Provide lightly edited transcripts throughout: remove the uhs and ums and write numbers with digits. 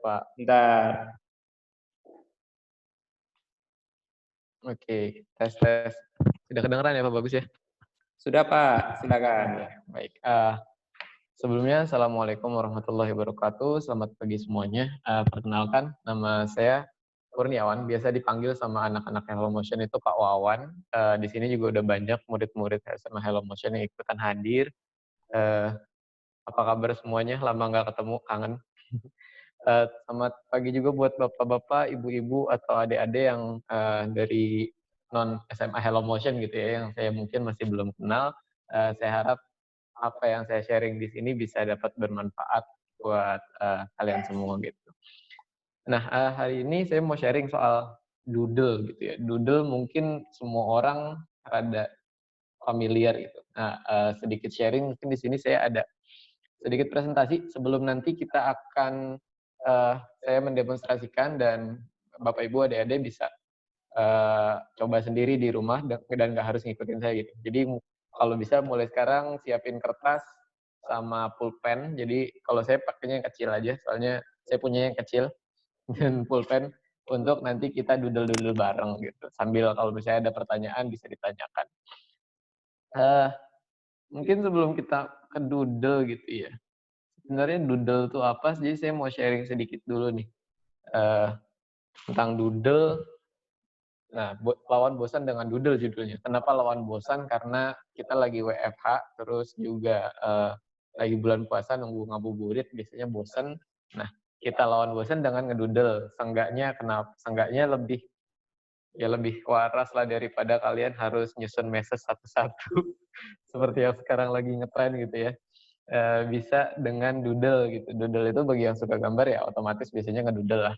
Pak. Bentar. Oke, tes tes. Sudah kedengeran ya Pak, bagus ya? Sudah Pak, silakan. Ya, baik. Sebelumnya Assalamualaikum warahmatullahi wabarakatuh. Selamat pagi semuanya. Perkenalkan, nama saya Kurniawan, biasa dipanggil sama anak-anak Hello Motion itu Pak Wawan. Di sini juga udah banyak murid-murid SMA Hello Motion yang ikutan hadir. Eh, Apa kabar semuanya? Lama nggak ketemu, kangen. Selamat pagi juga buat bapak-bapak, ibu-ibu, atau adik-adik yang dari non SMA Hello Motion gitu ya, yang saya mungkin masih belum kenal. Saya harap apa yang saya sharing di sini bisa dapat bermanfaat buat kalian semua gitu. Nah, hari ini saya mau sharing soal doodle gitu ya. Doodle mungkin semua orang rada familiar gitu. Nah, sedikit sharing mungkin di sini saya ada sedikit presentasi sebelum nanti kita akan saya mendemonstrasikan dan Bapak Ibu adik-adik bisa coba sendiri di rumah dan nggak harus ngikutin saya gitu. Jadi kalau bisa mulai sekarang siapin kertas sama pulpen. Jadi kalau saya pakainya yang kecil aja, soalnya saya punya yang kecil dan pulpen untuk nanti kita doodle-doodle bareng gitu. Sambil kalau misalnya ada pertanyaan bisa ditanyakan. Uh, Mungkin sebelum kita ke doodle gitu ya. Sebenarnya doodle itu apa? Jadi saya mau sharing sedikit dulu nih tentang doodle. Nah, lawan bosan dengan doodle judulnya. Kenapa lawan bosan? Karena kita lagi WFH, terus juga lagi bulan puasa nunggu ngabuburit, biasanya bosan. Nah, kita lawan bosan dengan ngedoodle. Seenggaknya lebih waras lah daripada kalian harus nyusun message satu-satu seperti yang sekarang lagi ngetren gitu ya. Bisa dengan doodle gitu. Doodle itu bagi yang suka gambar ya otomatis biasanya ngedoodle lah.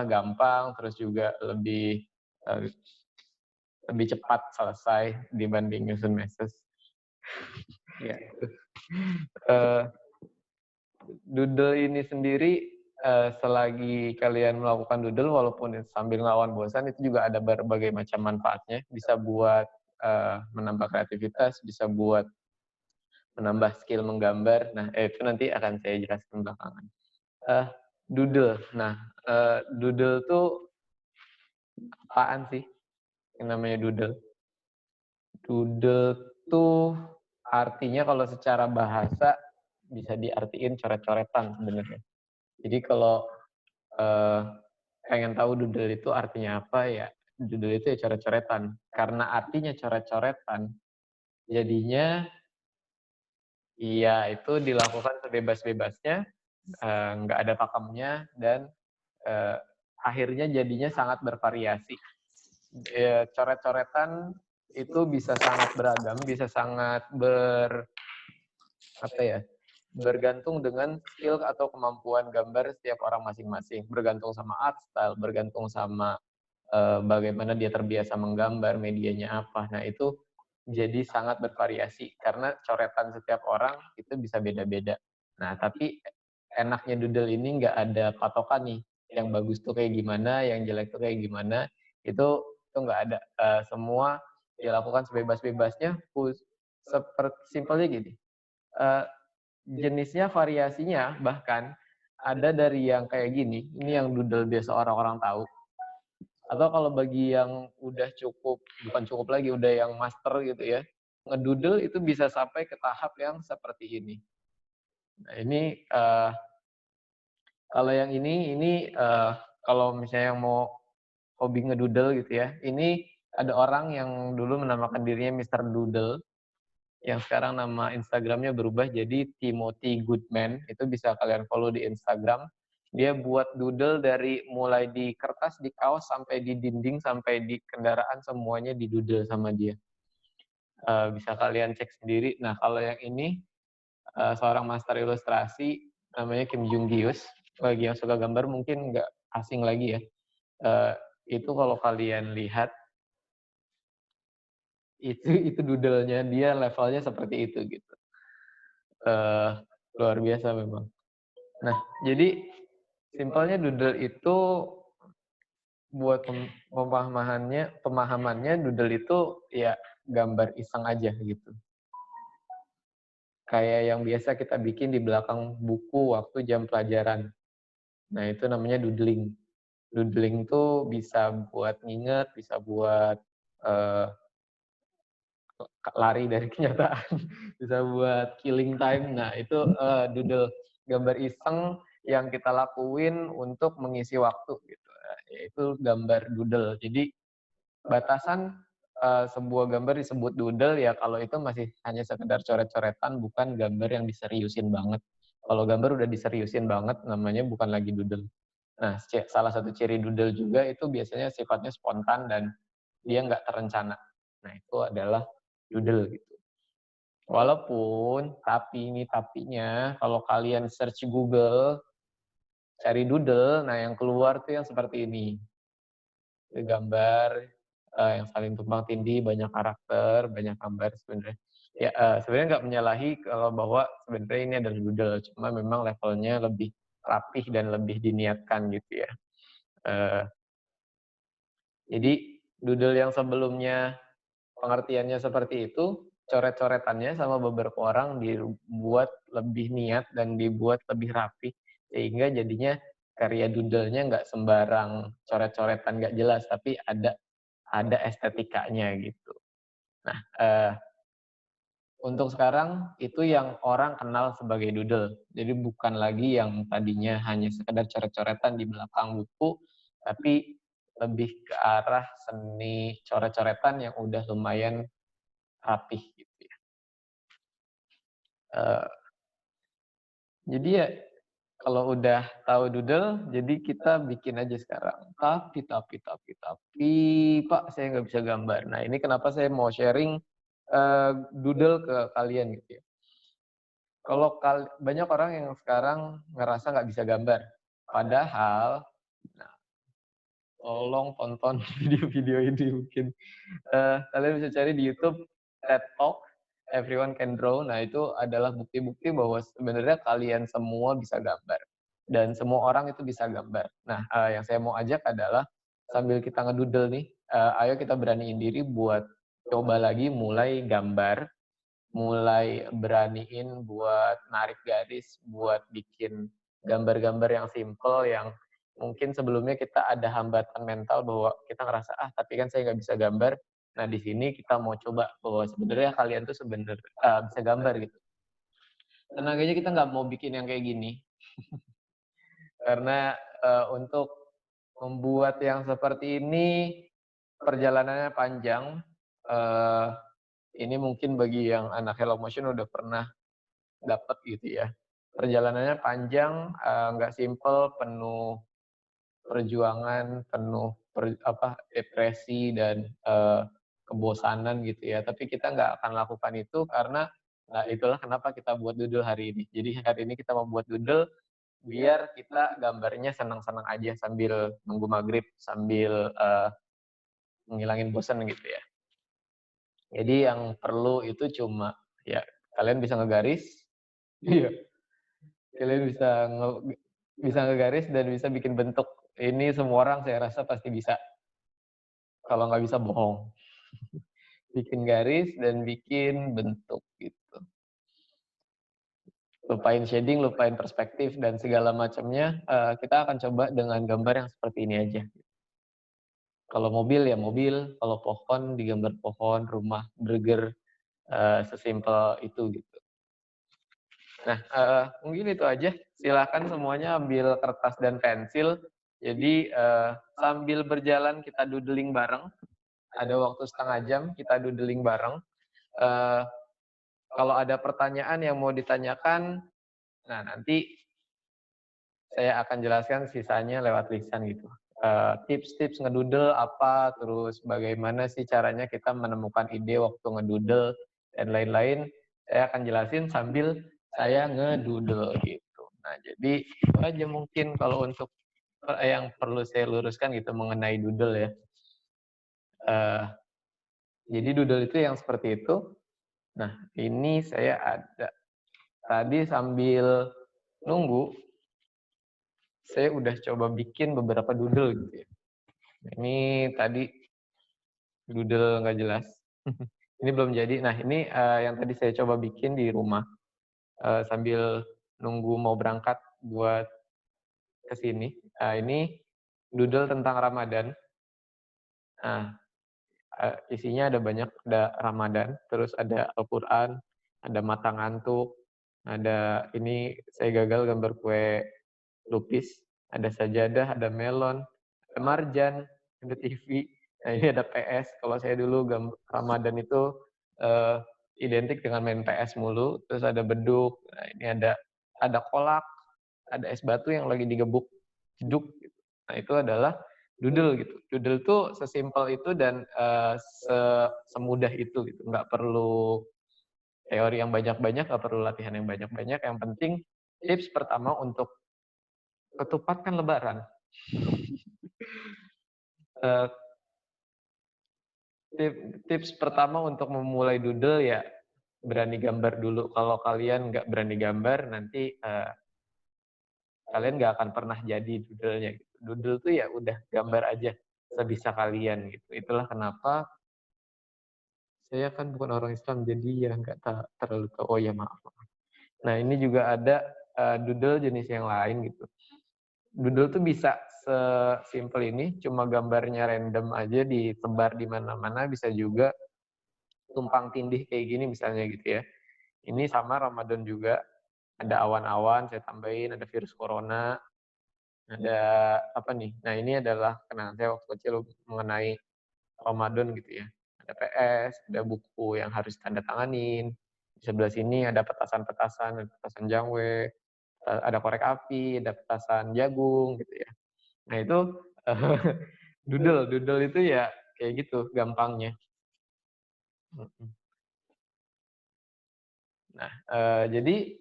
Gampang, terus juga eh, lebih cepat selesai dibanding nyusun message. Ya. Doodle ini sendiri selagi kalian melakukan doodle walaupun sambil ngelawan bosan itu juga ada berbagai macam manfaatnya. Bisa buat menambah kreativitas, bisa buat menambah skill menggambar. Nah, itu nanti akan saya jelaskan belakangan. Doodle. Nah, doodle tuh apaan sih yang namanya doodle? Doodle tuh artinya kalau secara bahasa bisa diartiin coret-coretan sebenarnya. Jadi kalau pengen tahu doodle itu artinya apa ya, doodle itu ya coret-coretan. Karena artinya coret-coretan, jadinya iya itu dilakukan sebebas-bebasnya, nggak ada pakemnya, dan akhirnya jadinya sangat bervariasi. Coret-coretan itu bisa sangat beragam, bisa sangat bergantung dengan skill atau kemampuan gambar setiap orang masing-masing. Bergantung sama art style, bergantung sama bagaimana dia terbiasa menggambar, medianya apa. Nah, itu jadi sangat bervariasi karena coretan setiap orang itu bisa beda-beda. Nah, tapi enaknya doodle ini nggak ada patokan nih. Yang bagus tuh kayak gimana, yang jelek tuh kayak gimana. Itu nggak ada. Semua dilakukan sebebas-bebasnya. Seperti simpelnya gini. Jenisnya, variasinya bahkan ada dari yang kayak gini. Ini yang doodle biasa orang-orang tahu. Atau kalau bagi yang udah bukan cukup lagi, udah yang master gitu ya, ngedoodle itu bisa sampai ke tahap yang seperti ini. Nah, ini kalau yang ini kalau misalnya yang mau hobi ngedoodle gitu ya, ini ada orang yang dulu menamakan dirinya Mr. Doodle, yang sekarang nama Instagramnya berubah jadi Timothy Goodman. Itu bisa kalian follow di Instagram. Dia buat doodle dari mulai di kertas, di kaos, sampai di dinding, sampai di kendaraan, semuanya di doodle sama dia. Bisa kalian cek sendiri. Nah, kalau yang ini seorang master ilustrasi namanya Kim Jung Gius. Bagi yang suka gambar mungkin nggak asing lagi ya. Itu kalau kalian lihat itu doodle-nya dia levelnya seperti itu gitu. Luar biasa memang. Nah, jadi simpelnya doodle itu buat pemahamannya doodle itu ya gambar iseng aja gitu. kayak yang biasa kita bikin di belakang buku waktu jam pelajaran. Nah, itu namanya doodling. Doodling tuh bisa buat nginget, bisa buat, eee, lari dari kenyataan, bisa buat killing time. Nah, itu, doodle, gambar iseng yang kita lakuin untuk mengisi waktu gitu, yaitu gambar doodle. Jadi batasan, sebuah gambar disebut doodle ya kalau itu masih hanya sekedar coret-coretan, bukan gambar yang diseriusin banget. Kalau gambar udah diseriusin banget, namanya bukan lagi doodle. Nah, salah satu ciri doodle juga itu biasanya sifatnya spontan dan dia nggak terencana. Nah, itu adalah doodle gitu. Walaupun, tapi ini tapinya, kalau kalian search Google, cari doodle, nah yang keluar tuh yang seperti ini. Gambar, yang saling tumpang tindih, banyak karakter, banyak gambar sebenarnya. Ya, sebenarnya nggak menyalahi kalau bahwa sebenarnya ini adalah doodle, cuma memang levelnya lebih rapih dan lebih diniatkan gitu ya. Eee, jadi doodle yang sebelumnya pengertiannya seperti itu, coret-coretannya sama beberapa orang dibuat lebih niat dan dibuat lebih rapi, sehingga jadinya karya doodle-nya nggak sembarang coret-coretan nggak jelas, tapi ada estetikanya gitu. Nah, untuk sekarang itu yang orang kenal sebagai doodle. Jadi bukan lagi yang tadinya hanya sekedar coret-coretan di belakang buku, tapi lebih ke arah seni coret-coretan yang udah lumayan rapih gitu ya. Eee, jadi ya kalau udah tahu doodle, jadi kita bikin aja sekarang. Tapi, Pak, saya nggak bisa gambar. Nah, ini kenapa saya mau sharing, doodle ke kalian gitu ya. Kalau banyak orang yang sekarang ngerasa nggak bisa gambar. Padahal, nah, tolong tonton video-video ini mungkin. Kalian bisa cari di YouTube TED Talk, Everyone Can Draw. Nah, itu adalah bukti-bukti bahwa sebenarnya kalian semua bisa gambar dan semua orang itu bisa gambar. Nah, yang saya mau ajak adalah sambil kita ngedoodle nih, ayo kita beraniin diri buat coba lagi mulai gambar, mulai beraniin buat narik garis, buat bikin gambar-gambar yang simple, yang mungkin sebelumnya kita ada hambatan mental bahwa kita ngerasa, "Ah, tapi kan saya nggak bisa gambar." Nah, di sini kita mau coba bahwa sebenarnya kalian tuh bisa gambar gitu. Tenaganya kita nggak mau bikin yang kayak gini, karena, untuk membuat yang seperti ini perjalanannya panjang. eee, ini mungkin bagi yang anak Hello Motion udah pernah dapat gitu ya. Perjalanannya panjang, nggak simpel, penuh perjuangan, penuh depresi dan, kebosanan gitu ya. Tapi kita nggak akan lakukan itu karena, nah itulah kenapa kita buat doodle hari ini. Jadi hari ini kita mau buat doodle biar kita gambarnya senang-senang aja sambil nunggu maghrib, sambil, ngilangin bosan gitu ya. Jadi yang perlu itu cuma, ya kalian bisa ngegaris, iya, kalian bisa ngegaris dan bisa bikin bentuk. Ini semua orang saya rasa pasti bisa, kalau nggak bisa bohong. Bikin garis dan bikin bentuk gitu. Lupain shading, lupain perspektif dan segala macamnya, kita akan coba dengan gambar yang seperti ini aja. Kalau mobil ya mobil, kalau pohon digambar pohon, rumah, burger, sesimpel itu gitu. Nah, mungkin itu aja. Silakan semuanya ambil kertas dan pensil. Jadi, sambil berjalan kita doodling bareng, ada waktu setengah jam kita doodling bareng. Eee, kalau ada pertanyaan yang mau ditanyakan, nah nanti saya akan jelaskan sisanya lewat lisan gitu. Tips-tips ngedoodle apa, terus bagaimana sih caranya kita menemukan ide waktu ngedoodle dan lain-lain, saya akan jelasin sambil saya ngedoodle gitu. Nah, jadi itu aja mungkin kalau untuk, yang perlu saya luruskan gitu mengenai doodle ya. Eee, jadi doodle itu yang seperti itu. Nah, ini saya ada tadi sambil nunggu, saya udah coba bikin beberapa doodle gitu ya. Ini tadi doodle nggak jelas. Ini belum jadi. Nah ini, yang tadi saya coba bikin di rumah. sambil nunggu mau berangkat buat ke sini. Ini doodle tentang Ramadan. Nah, isinya ada banyak, ada Ramadan, terus ada Al-Quran, ada mata ngantuk, ada ini saya gagal gambar kue lupis, ada sajadah, ada melon, ada marjan, ada TV. Nah ini ada PS. Kalau saya dulu Ramadan itu identik dengan main PS mulu. Terus ada beduk. Nah ini ada kolak, ada es batu yang lagi digebuk jeduk. Gitu. Nah itu adalah doodle gitu. Doodle tuh sesimpel itu dan semudah itu gitu. Nggak perlu teori yang banyak-banyak, nggak perlu latihan yang banyak-banyak. Yang penting tips pertama untuk ketupat kan lebaran. Tips pertama untuk memulai doodle ya berani gambar dulu. Kalau kalian nggak berani gambar, nanti kalian nggak akan pernah jadi doodle-nya. Gitu. Doodle tuh ya udah gambar aja sebisa kalian gitu. Itulah kenapa saya kan bukan orang Islam, jadi ya nggak terlalu tahu. Oh ya maaf. Nah ini juga ada doodle jenis yang lain gitu. Doodle tuh bisa sesimpel ini, cuma gambarnya random aja ditebar di mana-mana, bisa juga tumpang tindih kayak gini misalnya gitu ya. Ini sama Ramadan juga, ada awan-awan, saya tambahin, ada virus corona, ada apa nih, nah ini adalah kenangan saya waktu kecil mengenai Ramadan gitu ya. Ada PS, ada buku yang harus tanda tanganin, di sebelah sini ada petasan-petasan, ada petasan jangwe, ada korek api, ada petasan jagung gitu ya. Nah itu doodle itu ya kayak gitu gampangnya. Nah, jadi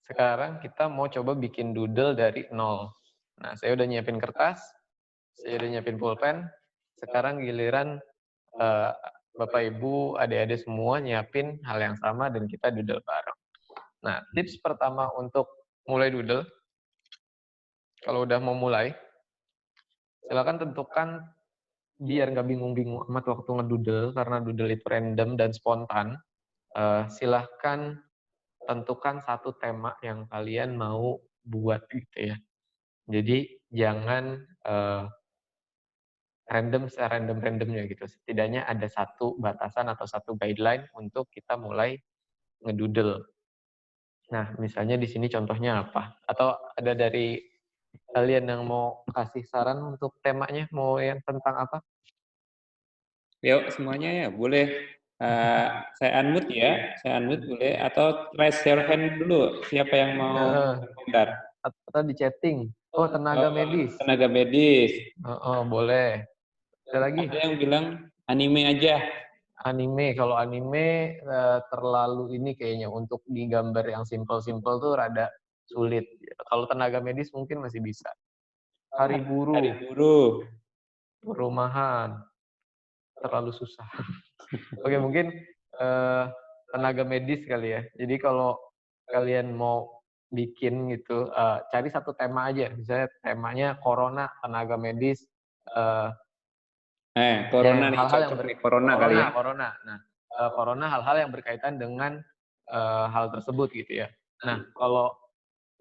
sekarang kita mau coba bikin doodle dari nol. Nah, saya udah nyiapin kertas, saya udah nyiapin pulpen. Sekarang giliran Bapak Ibu, adik-adik semua nyiapin hal yang sama dan kita doodle bareng. Nah, tips pertama untuk mulai doodle, kalau udah mau mulai, silakan tentukan biar nggak bingung-bingung amat waktu ngedoodle, karena doodle itu random dan spontan. Silahkan tentukan satu tema yang kalian mau buat gitu ya. Jadi jangan random serandom-randomnya gitu. Setidaknya ada satu batasan atau satu guideline untuk kita mulai ngedoodle. Nah, misalnya di sini contohnya apa? Atau ada dari kalian yang mau kasih saran untuk temanya, mau yang tentang apa? Yuk semuanya ya, boleh. Saya unmute ya, saya unmute boleh. Atau raise your hand dulu, siapa yang mau komentar? Atau di chatting. Oh, tenaga medis. Tenaga medis. Boleh. Ada lagi? Ada yang bilang anime aja. Anime, kalau anime terlalu ini kayaknya untuk digambar yang simple-simple tuh rada sulit. Kalau tenaga medis mungkin masih bisa. Hari buruh, Hari buruh. perumahan, terlalu susah. Oke, mungkin tenaga medis kali ya. Jadi kalau kalian mau bikin gitu, cari satu tema aja. Misalnya temanya corona, tenaga medis, Corona nih, hal-hal yang cocok nih, corona kali ya. corona. Nah, corona hal-hal yang berkaitan dengan hal tersebut gitu ya. Nah, kalau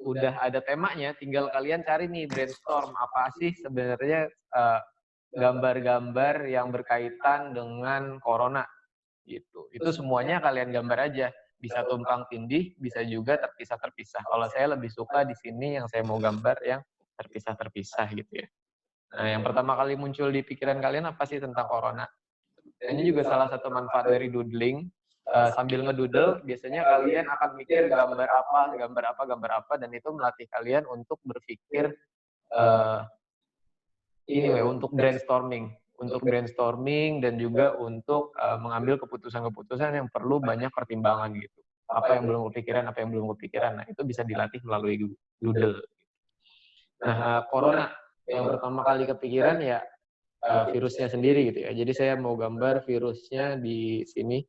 udah ada temanya, tinggal kalian cari nih brainstorm apa sih sebenarnya gambar-gambar yang berkaitan dengan corona gitu. Itu semuanya kalian gambar aja. Bisa tumpang tindih, bisa juga terpisah-terpisah. Kalau saya lebih suka di sini yang saya mau gambar yang terpisah-terpisah gitu ya. Nah, yang pertama kali muncul di pikiran kalian apa sih tentang corona? Ini juga salah satu manfaat dari doodling. Sambil ngedoodle, biasanya kalian akan mikir gambar apa, gambar apa, gambar apa, dan itu melatih kalian untuk berpikir untuk brainstorming dan juga untuk mengambil keputusan-keputusan yang perlu banyak pertimbangan gitu. Apa yang belum kepikiran, apa yang belum kepikiran. Nah, itu bisa dilatih melalui doodle. Nah, corona yang pertama kali kepikiran ya virusnya sendiri gitu ya. Jadi saya mau gambar virusnya di sini.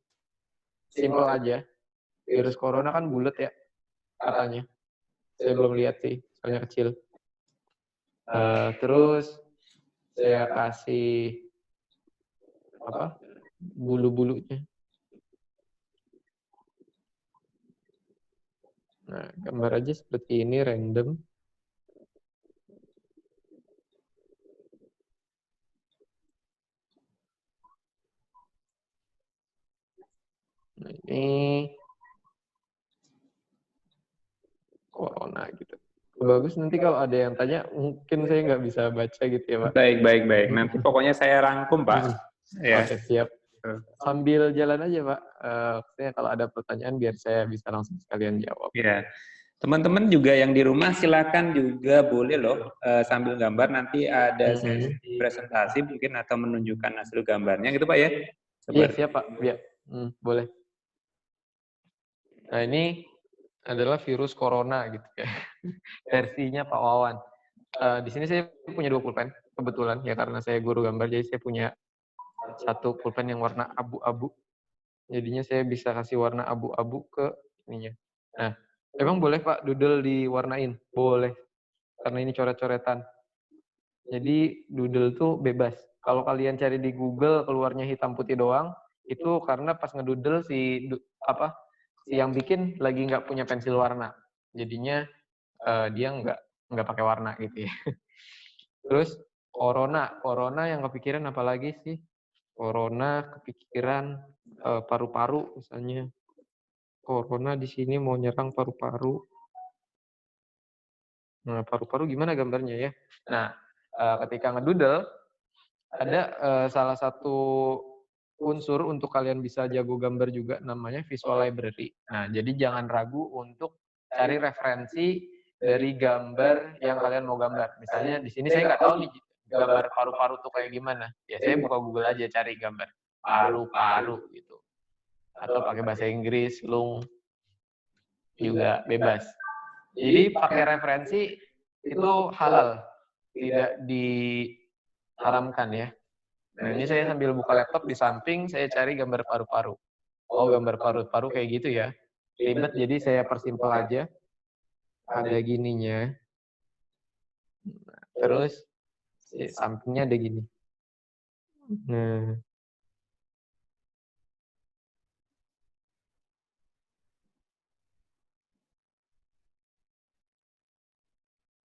Simple aja. Virus corona kan bulat ya katanya. Saya belum lihat sih, soalnya kecil. Terus saya kasih apa? Bulu-bulunya. Nah, gambar aja seperti ini, random. Nah, ini corona gitu. Bagus, nanti kalau ada yang tanya, mungkin saya nggak bisa baca gitu ya, Pak. Baik. Nanti pokoknya saya rangkum, Pak. Ya. Oke, siap. Sambil jalan aja, Pak. Maksudnya kalau ada pertanyaan, biar saya bisa langsung sekalian jawab. Ya. Teman-teman juga yang di rumah silakan juga boleh loh sambil gambar, nanti ada sesi presentasi mungkin atau menunjukkan hasil gambarnya gitu Pak ya. Iya siap Pak, ya. Boleh. Nah ini adalah virus corona gitu ya, versinya Pak Wawan. Di sini saya punya 2 pulpen kebetulan ya, karena saya guru gambar jadi saya punya 1 pulpen yang warna abu-abu. Jadinya saya bisa kasih warna abu-abu ke ininya. Nah, emang boleh Pak doodle diwarnain? Boleh. Karena ini coret-coretan. Jadi doodle tuh bebas. Kalau kalian cari di Google keluarnya hitam putih doang, itu karena pas ngedoodle si yang bikin lagi nggak punya pensil warna. Jadinya dia nggak pakai warna gitu ya. Terus corona yang kepikiran apa lagi sih? Corona kepikiran paru-paru misalnya. Corona di sini mau nyerang paru-paru. Nah, paru-paru gimana gambarnya ya? Nah, ketika ngedoodle ada salah satu unsur untuk kalian bisa jago gambar juga namanya visual library. Nah, jadi jangan ragu untuk cari referensi dari gambar yang kalian mau gambar. Misalnya di sini saya nggak tahu nih gambar paru-paru tuh kayak gimana. Ya saya buka Google aja cari gambar paru-paru gitu. Atau pakai bahasa Inggris, lung juga bebas. Jadi pakai referensi itu halal, tidak diharamkan ya. Nah ini saya sambil buka laptop di samping saya cari gambar paru-paru. Oh gambar paru-paru kayak gitu ya. Ribet jadi saya persimpel aja. Ada gininya. Terus sampingnya ada gini. Nah.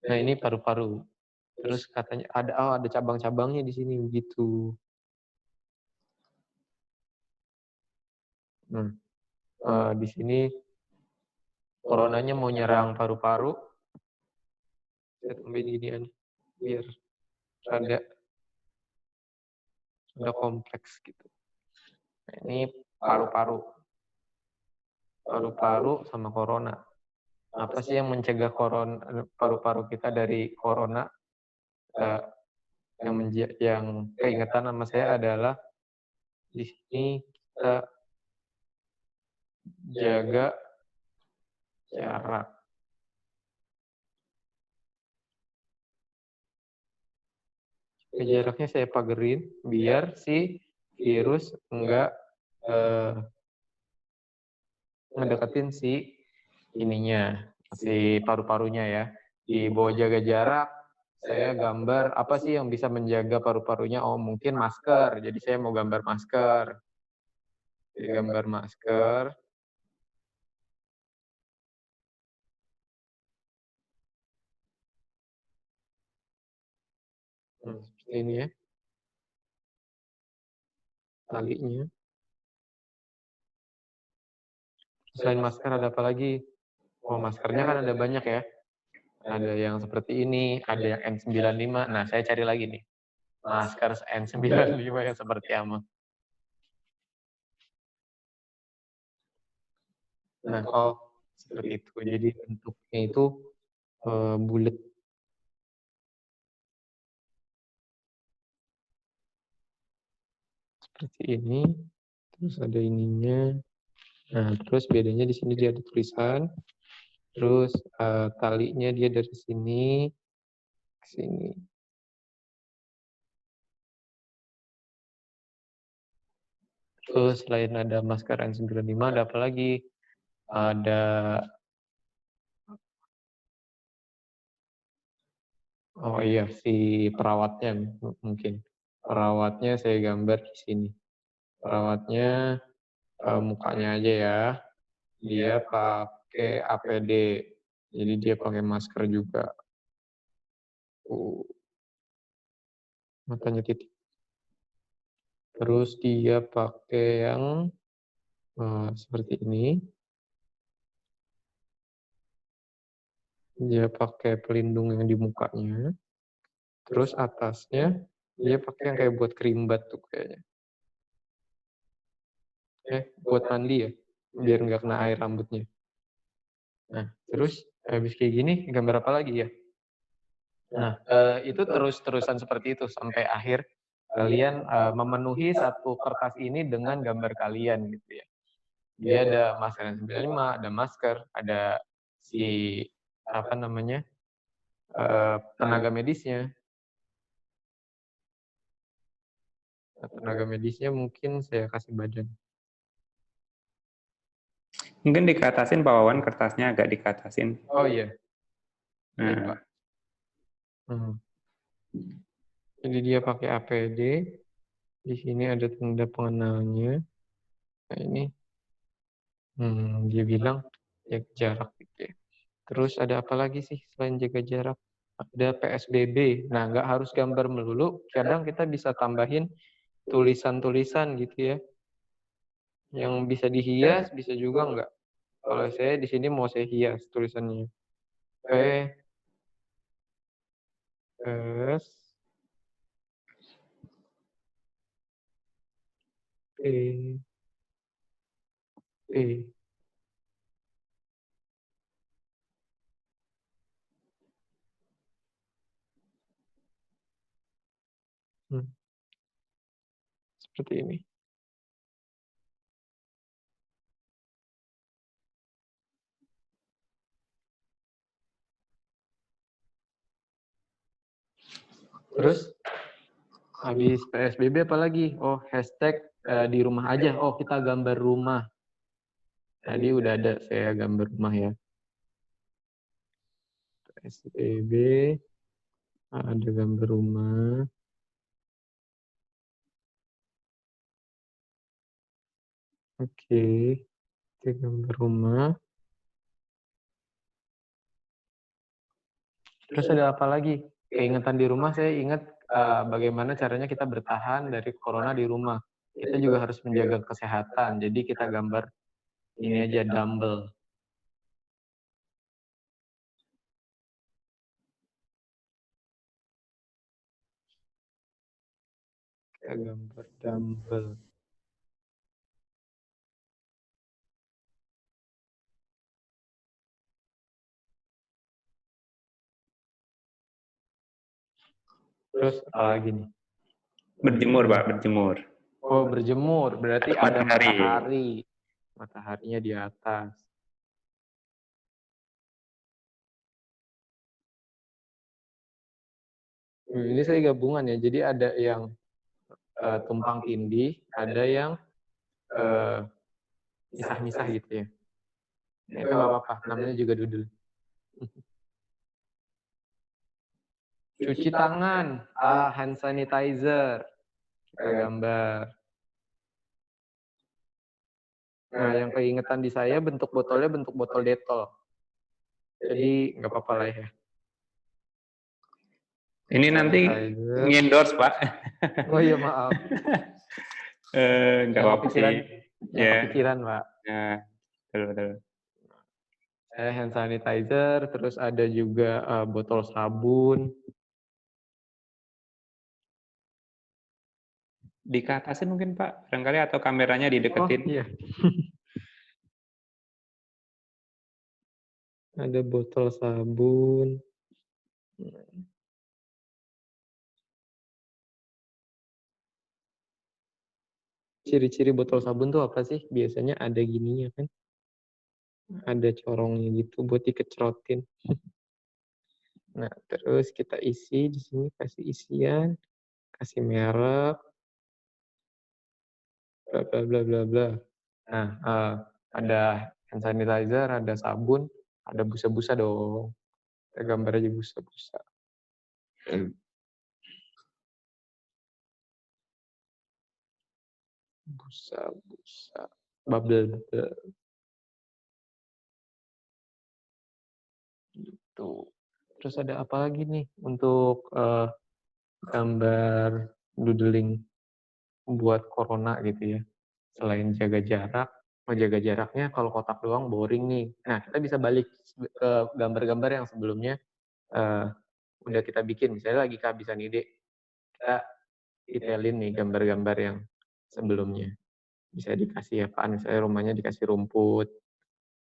Nah ini paru-paru. Terus katanya ada cabang-cabangnya di sini gitu. Nah, di sini coronanya mau nyerang paru-paru. Saya tambahin ginian biar rada kompleks gitu. Nah, ini paru-paru sama corona. Apa sih yang mencegah paru-paru kita dari corona? Yang keingetan sama saya adalah di sini kita jaga jarak. Jaraknya saya pagerin biar si virus enggak ngedeketin si ininya, si paru-parunya ya. Di bawah jaga jarak, saya gambar apa sih yang bisa menjaga paru-parunya? Oh mungkin masker, jadi saya mau gambar masker. Jadi gambar masker. Seperti ini ya. Talinya. Selain masker ada apa lagi? Oh maskernya kan ada banyak ya. Ada yang seperti ini, ada yang N95. Nah saya cari lagi nih. Masker N95 yang seperti apa. Nah, seperti itu. Jadi bentuknya itu bulat. Seperti ini. Terus ada ininya. Nah, terus bedanya di sini dia ada tulisan. Terus talinya dia dari sini ke sini. Terus selain ada masker N95 ada apa lagi? Ada oh iya si perawatnya mungkin. Perawatnya saya gambar di sini. Perawatnya mukanya aja ya. Dia pakai APD. Jadi dia pakai masker juga. Matanya titik. Terus dia pakai yang seperti ini. Dia pakai pelindung yang di mukanya. Terus atasnya dia pakai yang kayak buat kerimbat tuh kayaknya. Buat mandi ya, biar nggak kena air rambutnya. Nah, terus habis kayak gini gambar apa lagi ya? Nah, itu terus-terusan seperti itu sampai akhir kalian memenuhi satu kertas ini dengan gambar kalian gitu ya. Dia ada masker N95, ada masker, ada si apa namanya tenaga medisnya. Tenaga medisnya mungkin saya kasih badan. Mungkin dikatasin Pak Wawan, kertasnya agak dikatasin. Oh iya. Iya, Nah, Pak. Jadi dia pakai APD. Di sini ada tanda pengenalnya. Nah ini, dia bilang jaga jarak gitu ya. Terus ada apa lagi sih selain jaga jarak? Ada PSBB. Nah, nggak harus gambar melulu. Kadang kita bisa tambahin tulisan-tulisan gitu ya. Yang bisa dihias, bisa juga nggak. Kalau saya di sini mau saya hias tulisannya. P, S, P, P. Seperti ini. Terus habis PSBB apa lagi? Oh, hashtag di rumah aja. Oh, kita gambar rumah. Tadi udah ada saya gambar rumah ya. PSBB, ada gambar rumah. Oke, kita gambar rumah. Terus ada apa lagi? Keingetan di rumah, saya ingat bagaimana caranya kita bertahan dari corona di rumah. Kita juga harus menjaga kesehatan. Jadi kita gambar ini aja, dumbbell. Kita gambar dumbbell. Terus apa lagi nih? berjemur Pak, berjemur. Oh, berjemur. Berarti ada matahari. Mataharinya di atas. Ini saya gabungan ya. Jadi ada yang tumpang tindih, ada yang misah-misah gitu ya. Nah, itu nggak apa-apa. Namanya juga doodle. Cuci tangan, hand sanitizer. Kita gambar. Nah, yang keingetan di saya bentuk botolnya bentuk botol Detol. Jadi nggak apa-apa lah ya. Ini nanti ngendorse Pak. Oh iya maaf. Nggak apa-apa sih. Ya. Kepikiran Pak. Nah, betul. Saya hand sanitizer, terus ada juga botol sabun. Dikatasin mungkin Pak, barangkali atau kameranya dideketin. Oh iya. Ada botol sabun. Ciri-ciri botol sabun tuh apa sih? Biasanya ada gininya kan? Ada corongnya gitu buat dikecerotin. Nah, terus kita isi di sini, kasih isian, kasih merek, bla bla bla bla bla. Nah, ada hand sanitizer, ada sabun, ada busa-busa dong. Kita gambar aja busa-busa. Busa-busa. Bubble. Gitu. Terus ada apa lagi nih untuk gambar doodling buat corona gitu ya. Selain jaga jarak, jaga jaraknya kalau kotak doang boring nih. Nah, kita bisa balik ke gambar-gambar yang sebelumnya eee, udah kita bikin. Misalnya lagi kehabisan ide, kita detailin nih gambar-gambar yang sebelumnya. Bisa dikasih apaan, misalnya rumahnya dikasih rumput,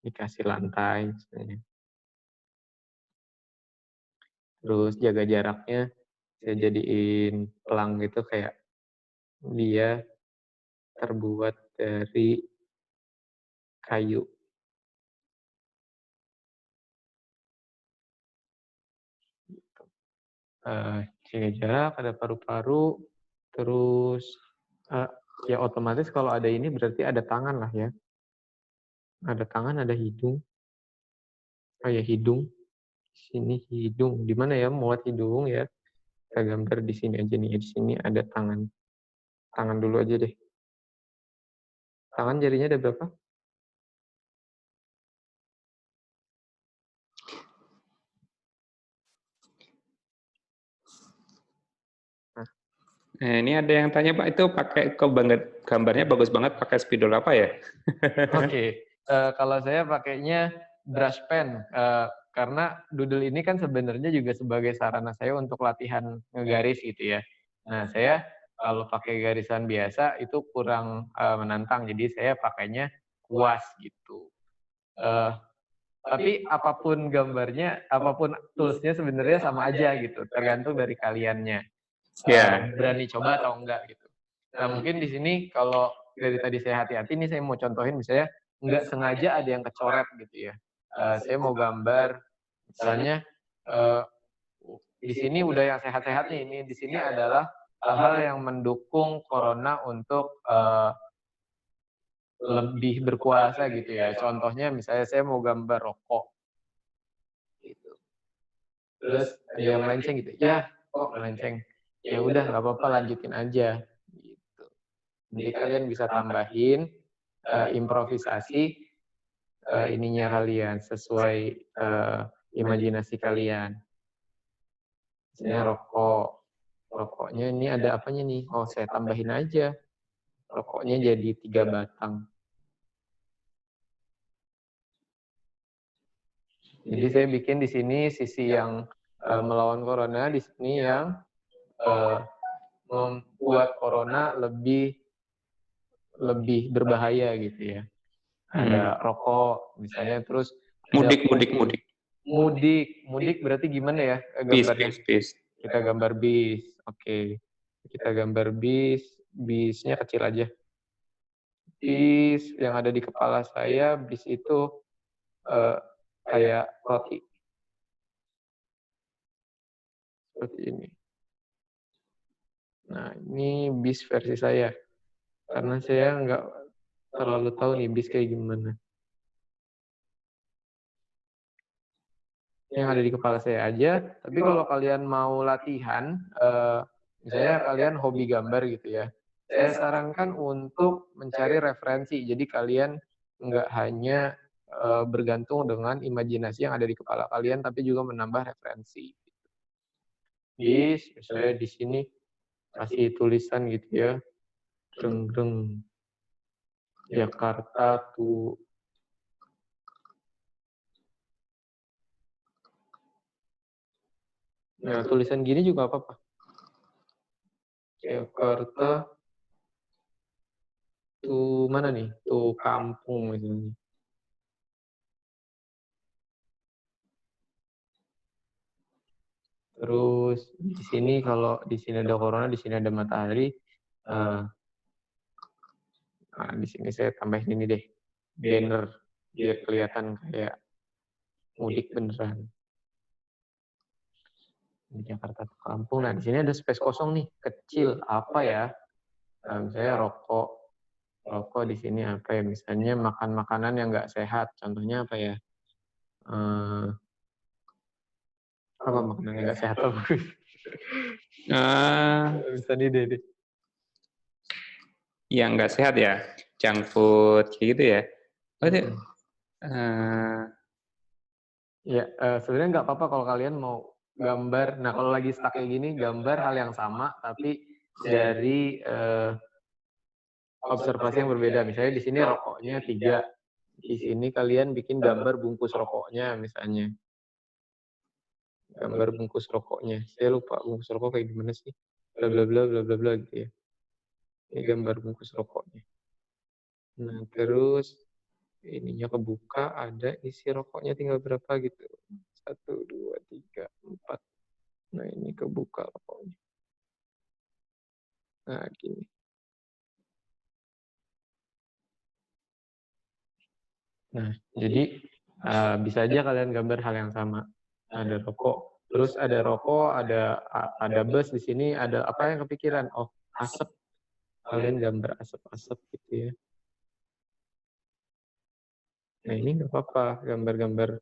dikasih lantai misalnya. Terus jaga jaraknya saya jadiin pelang gitu kayak dia terbuat dari kayu. Jaga jarak, ada paru-paru, terus, eee, ya otomatis kalau ada ini berarti ada tangan lah ya. Ada tangan, ada hidung. Oh ya hidung, sini hidung. Di mana ya muat hidung ya? Kita gambar di sini aja nih, di sini ada tangan. Tangan dulu aja deh. Tangan jarinya ada berapa? Nah, Ini ada yang tanya Pak, itu pakai gambarnya bagus banget pakai spidol apa ya? oke. Kalau saya pakainya brush pen, karena doodle ini kan sebenarnya juga sebagai sarana saya untuk latihan ngegaris gitu ya. Nah, saya kalau pakai garisan biasa itu kurang, menantang, jadi saya pakainya kuas gitu. Eee, tapi apapun gambarnya, apapun tools-nya sebenarnya sama aja gitu, tergantung dari kaliannya, Ya. berani coba atau enggak gitu. Nah, mungkin di sini kalau dari tadi saya hati-hati nih, saya mau contohin misalnya nggak sengaja ada yang kecoret gitu ya. Saya mau gambar misalnya, eee, di sini udah yang sehat-sehat nih, ini di sini adalah hal-hal yang mendukung corona untuk, lebih berkuasa gitu ya. Contohnya misalnya saya mau gambar rokok gitu, terus ada yang melenceng gitu, "Yah, kok melenceng?" Ya udah nggak apa-apa lanjutin aja, gitu. Nanti kalian bisa tambahin, improvisasi, ininya kalian, sesuai, imajinasi kalian. Misalnya rokok, rokoknya ini ada apanya nih? Oh, saya tambahin aja, rokoknya jadi 3 batang. Jadi saya bikin di sini sisi yang, melawan corona, di sini yang, eee, membuat corona lebih lebih berbahaya gitu ya. Ada rokok misalnya, terus ada Mudik, mudik, mudik. mudik. Mudik berarti gimana ya, Bis, gambarnya? bis, bis. Kita gambar bis, oke. Kita gambar bis, bisnya kecil aja. Bis yang ada di kepala saya, bis itu, eee, kayak roti, seperti ini. Nah, ini bis versi saya, karena saya nggak terlalu tahu nih bis kayak gimana. Yang ada di kepala saya aja, tapi kalau kalian mau latihan, misalnya kalian hobi gambar gitu ya, saya sarankan untuk mencari referensi. Jadi kalian nggak hanya, bergantung dengan imajinasi yang ada di kepala kalian, tapi juga menambah referensi. Bis, misalnya di sini kasih tulisan gitu ya, "Greng greng, Jakarta tuh." Nah, tulisan gini juga nggak apa-apa. Jakarta tuh mana nih? Tuh kampung misalnya. Terus di sini kalau di sini ada corona, di sini ada matahari, nah di sini saya tambahin ini deh, banner biar kelihatan kayak mudik beneran. Di Jakarta tuh kampung. Nah, di sini ada space kosong nih, kecil. Apa ya? Misalnya rokok. Rokok di sini apa ya? Misalnya makan makanan yang nggak sehat. Contohnya apa ya? Apa makanan yang nggak sehat? Bisa nih deh. Yang nggak sehat ya, junk food, kayak gitu ya. Oh, itu, Ya, sebenarnya nggak apa-apa kalau kalian mau gambar. Nah, kalau lagi stuck kayak gini, gambar hal yang sama, tapi dari observasi yang berbeda. Misalnya di sini rokoknya 3, di sini kalian bikin gambar bungkus rokoknya misalnya. Gambar bungkus rokoknya. Saya lupa bungkus rokok kayak gimana sih. Bla bla bla bla bla bla gitu ya. Ini gambar bungkus rokoknya. Nah, terus ininya kebuka, ada isi rokoknya tinggal berapa gitu. 1, 2, 3, 4. Nah, ini kebuka rokoknya. Nah, gini. Nah, jadi bisa aja kalian gambar hal yang sama. Ada rokok, terus ada rokok, ada bus di sini, ada apa yang kepikiran? Oh, asap. Kalian gambar asap-asap gitu ya. Nah, ini nggak apa-apa, gambar-gambar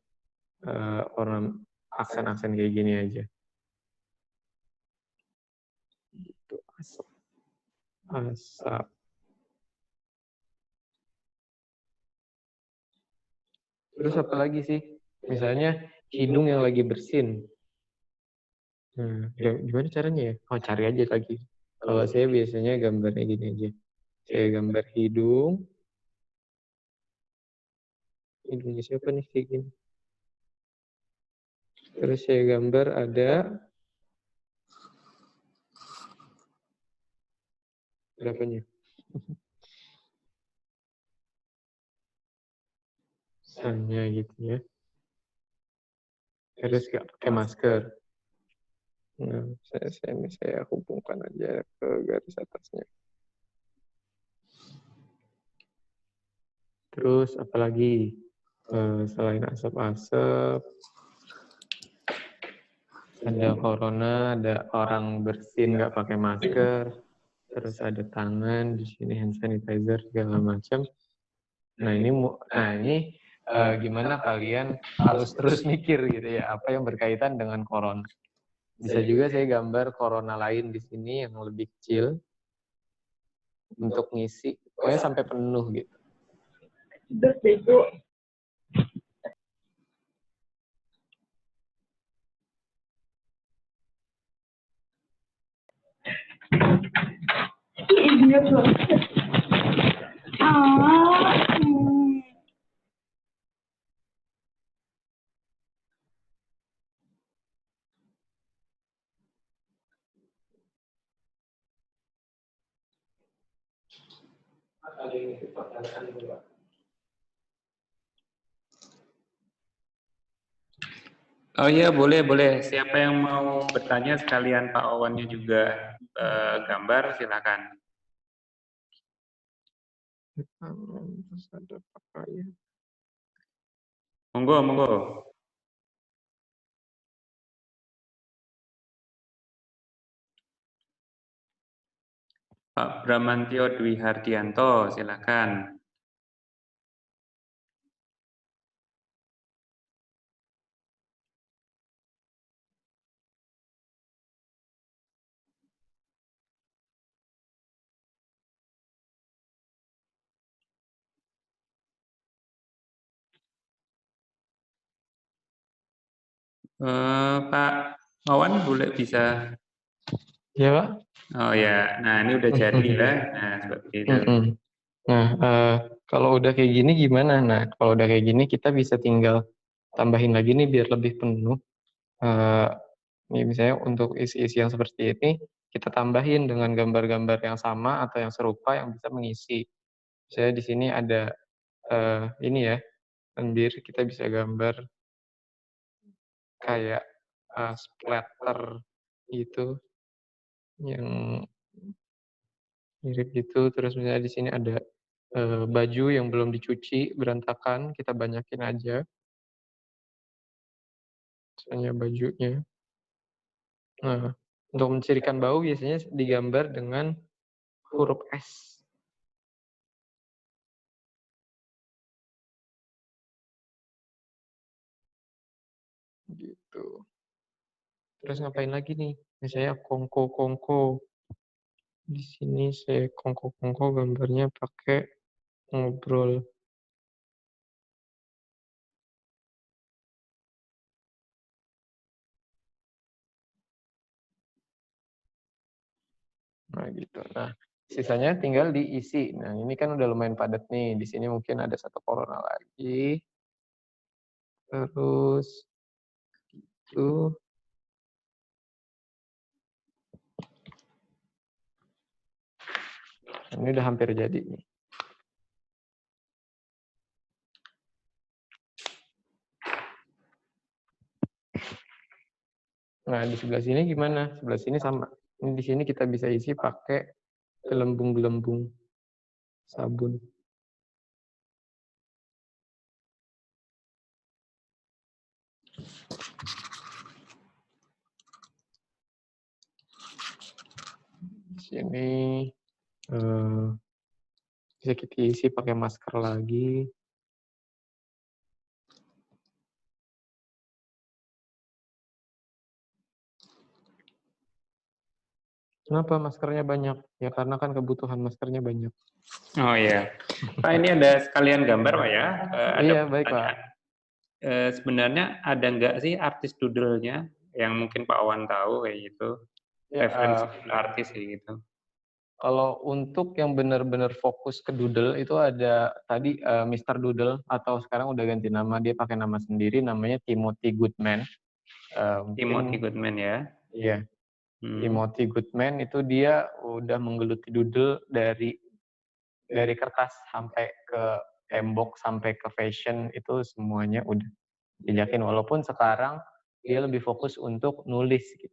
orang aksen-aksen kayak gini aja. Itu asap. Asap. Terus apa lagi sih? Misalnya hidung yang lagi bersin. Nah, gimana caranya ya? Oh, cari aja lagi. Kalau saya biasanya gambarnya gini aja. Saya gambar hidung. Hidungnya siapa nih kayak gini? Terus saya gambar ada berapanya? Misalnya gitu ya. Terus nggak pakai masker. Nah, saya hubungkan aja ke garis atasnya. Terus apalagi selain asap-asap, ada corona, ada orang bersin nggak pakai masker, terus ada tangan di sini hand sanitizer segala macam. Nah ini gimana kalian harus terus mikir gitu ya, apa yang berkaitan dengan corona. Bisa juga saya gambar corona lain di sini yang lebih kecil untuk ngisi, pokoknya sampai penuh gitu. Terus bego. Idiot banget. Ada yang itu pertanyaan dulu. Oh iya, boleh, boleh. Siapa yang mau bertanya sekalian Pak Wawannya juga gambar, silakan. Terus ada pakaian. Monggo, monggo. Pak Bramantio Dwi Hardianto, silakan. Pak Wawan boleh bisa. Ya, Pak. Oh ya, nah ini udah jadi ya. Nah, seperti itu. Nah, kalau udah kayak gini gimana? Nah, kalau udah kayak gini kita bisa tinggal tambahin lagi nih biar lebih penuh. Nih misalnya untuk isi-isi yang seperti ini kita tambahin dengan gambar-gambar yang sama atau yang serupa yang bisa mengisi. Misalnya di sini ada ini ya, lendir kita bisa gambar kayak splatter gitu yang mirip gitu. Terus misalnya di sini ada baju yang belum dicuci berantakan, kita banyakin aja misalnya bajunya. Nah, untuk mencirikan bau biasanya digambar dengan huruf S. Gitu. Terus ngapain lagi nih? Misalnya kongko-kongko. Di sini saya kongko-kongko gambarnya pakai ngobrol. Nah, gitu. Nah, sisanya tinggal diisi. Nah, ini kan udah lumayan padat nih. Di sini mungkin ada satu corona lagi. Terus itu ini udah hampir jadi nih. Nah, di sebelah sini gimana? Sebelah sini sama. Ini di sini kita bisa isi pakai gelembung-gelembung sabun. Di sini bisa kita isi pakai masker lagi. Kenapa maskernya banyak? Ya karena kan kebutuhan maskernya banyak. Oh iya. Pak, ini ada sekalian gambar Pak ya. Ada Iya, baik Pak. pertanyaan. Sebenarnya ada nggak sih artis doodle-nya yang mungkin Pak Wawan tahu kayak gitu? Ya, Referensi artis kayak gitu. kalau untuk yang benar-benar fokus ke doodle itu ada tadi Mr. Doodle atau sekarang udah ganti nama, dia pakai nama sendiri namanya Timothy Goodman. Timothy Goodman ya. Iya. Timothy Goodman itu dia udah menggeluti doodle dari kertas sampai ke tembok sampai ke fashion itu semuanya udah dijakin, walaupun sekarang dia lebih fokus untuk nulis gitu.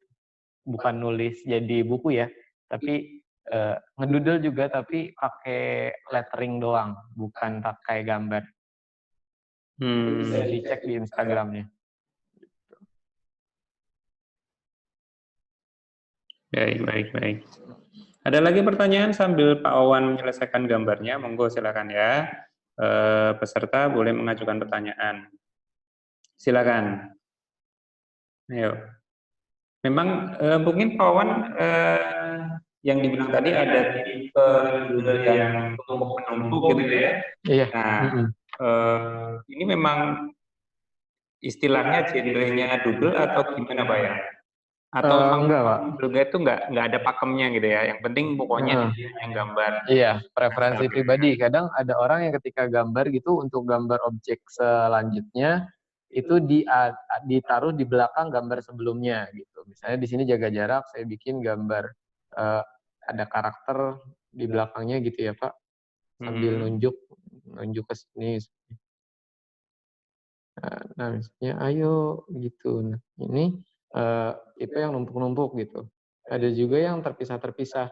Bukan nulis jadi buku ya, tapi ngedoodle juga tapi pakai lettering doang, bukan pakai gambar. Bisa dicek di Instagramnya. Baik. Ada lagi pertanyaan sambil Pak Wawan menyelesaikan gambarnya, monggo silakan ya. Peserta boleh mengajukan pertanyaan. Silakan. Ayo. Memang mungkin Pak Wawan yang dibilang tadi ada tipe doodle yang tumpuk-menumpuk gitu ya. Iya. Nah, ini memang istilahnya genrenya doodle atau gimana Pak ya? Atau enggak Pak. doodle itu nggak ada pakemnya gitu ya? Yang penting pokoknya yang gambar. Iya, preferensi pribadi. Kadang ada orang yang ketika gambar gitu untuk gambar objek selanjutnya itu ditaruh di belakang gambar sebelumnya gitu. Misalnya di sini jaga jarak, saya bikin gambar ada karakter di belakangnya gitu ya Pak, sambil nunjuk ke sini. Nah, misalnya ayo gitu. Nah, ini tipe yang numpuk-numpuk gitu. Ada juga yang terpisah-terpisah.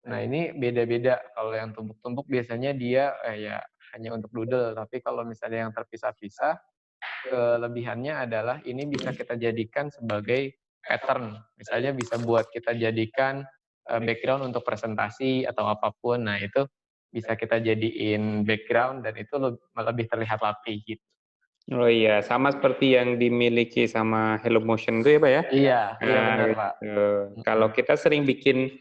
Nah, ini beda-beda. Kalau yang tumpuk-tumpuk biasanya dia ya hanya untuk doodle, tapi kalau misalnya yang terpisah-pisah, kelebihannya adalah ini bisa kita jadikan sebagai pattern. Misalnya bisa buat kita jadikan background untuk presentasi atau apapun. Nah, itu bisa kita jadiin background dan itu lebih terlihat rapi gitu. Oh iya, sama seperti yang dimiliki sama Hello Motion itu ya Pak ya? Iya, benar Pak. Kalau kita sering bikin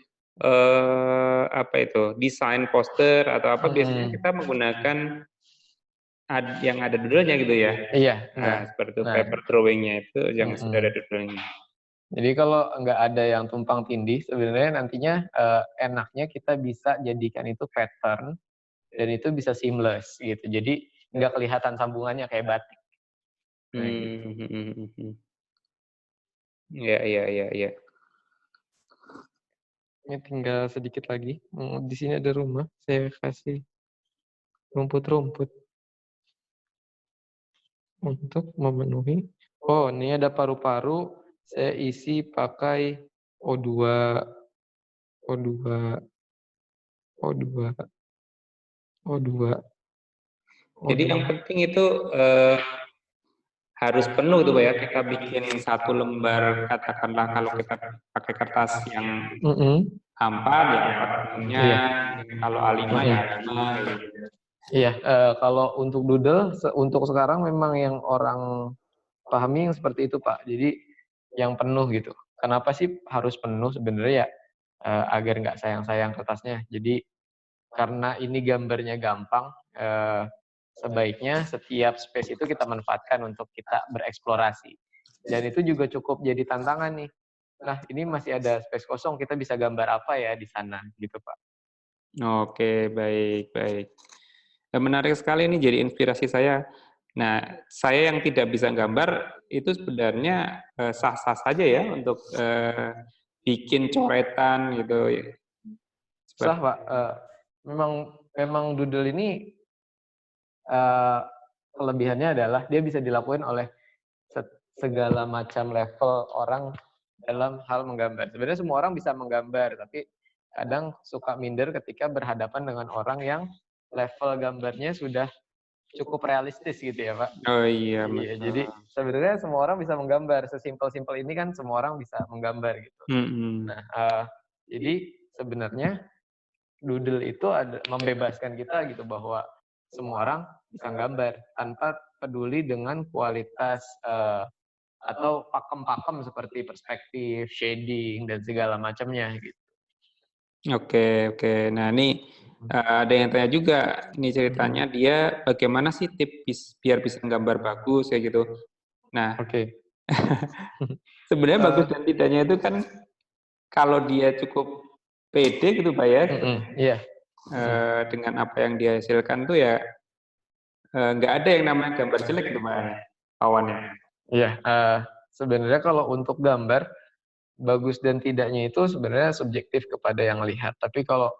apa itu desain poster atau apa, biasanya kita menggunakan yang ada doodle-nya gitu ya. Iya. Nah, seperti itu paper drawing-nya itu yang sudah ada doodle-nya. Jadi kalau nggak ada yang tumpang tindih, sebenarnya nantinya enaknya kita bisa jadikan itu pattern dan itu bisa seamless gitu. Jadi nggak kelihatan sambungannya kayak batik. Nah, gitu. Iya. Ini tinggal sedikit lagi. Di sini ada rumah, saya kasih rumput-rumput untuk memenuhi. Oh, ini ada paru-paru, saya isi pakai O2. Jadi yang penting itu harus penuh tuh Pak ya, kita bikin satu lembar, katakanlah kalau kita pakai kertas yang A4 ya A4-nya, kalau A5 ya A5 gitu. Iya, kalau untuk doodle, untuk sekarang memang yang orang pahami yang seperti itu Pak. Jadi yang penuh gitu. Kenapa sih harus penuh sebenarnya ya? Agar nggak sayang-sayang kertasnya. Jadi karena ini gambarnya gampang, sebaiknya setiap space itu kita manfaatkan untuk kita bereksplorasi. Dan itu juga cukup jadi tantangan nih. nah ini masih ada space kosong, kita bisa gambar apa ya di sana, gitu Pak. Oke, baik, baik. Menarik sekali ini jadi inspirasi saya. Nah, saya yang tidak bisa gambar itu sebenarnya sah-sah saja ya untuk bikin coretan gitu. Sah Pak, memang doodle ini kelebihannya adalah dia bisa dilakukan oleh segala macam level orang dalam hal menggambar. Sebenarnya semua orang bisa menggambar, tapi kadang suka minder ketika berhadapan dengan orang yang level gambarnya sudah cukup realistis gitu ya Pak. Oh iya, Iya, jadi sebenarnya semua orang bisa menggambar. Sesimpel-simpel ini kan semua orang bisa menggambar gitu. Nah, jadi sebenarnya doodle itu membebaskan kita gitu bahwa semua orang bisa gambar tanpa peduli dengan kualitas atau pakem-pakem seperti perspektif, shading dan segala macamnya gitu. Oke, oke. Nah, ini ada yang tanya juga, ini ceritanya dia bagaimana sih tips biar bisa gambar bagus kayak gitu. Nah, sebenarnya bagus dan tidaknya itu kan kalau dia cukup pede gitu Pak ya, iya. dengan apa yang dia hasilkan tuh ya nggak ada yang namanya gambar jelek gitu Pak awannya. Iya, sebenarnya kalau untuk gambar bagus dan tidaknya itu sebenarnya subjektif kepada yang lihat. Tapi kalau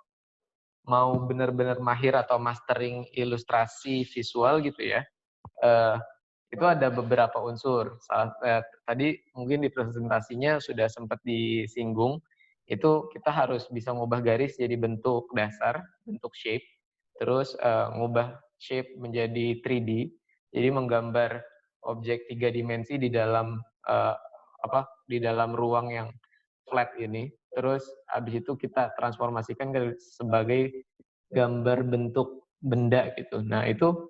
mau benar-benar mahir atau mastering ilustrasi visual gitu ya, itu ada beberapa unsur. Tadi mungkin di presentasinya sudah sempat disinggung, itu kita harus bisa ngubah garis jadi bentuk dasar, bentuk shape, terus ngubah shape menjadi 3D, jadi menggambar objek 3 dimensi di dalam di dalam ruang yang flat ini. Terus habis itu kita transformasikan sebagai gambar bentuk benda gitu. Nah, itu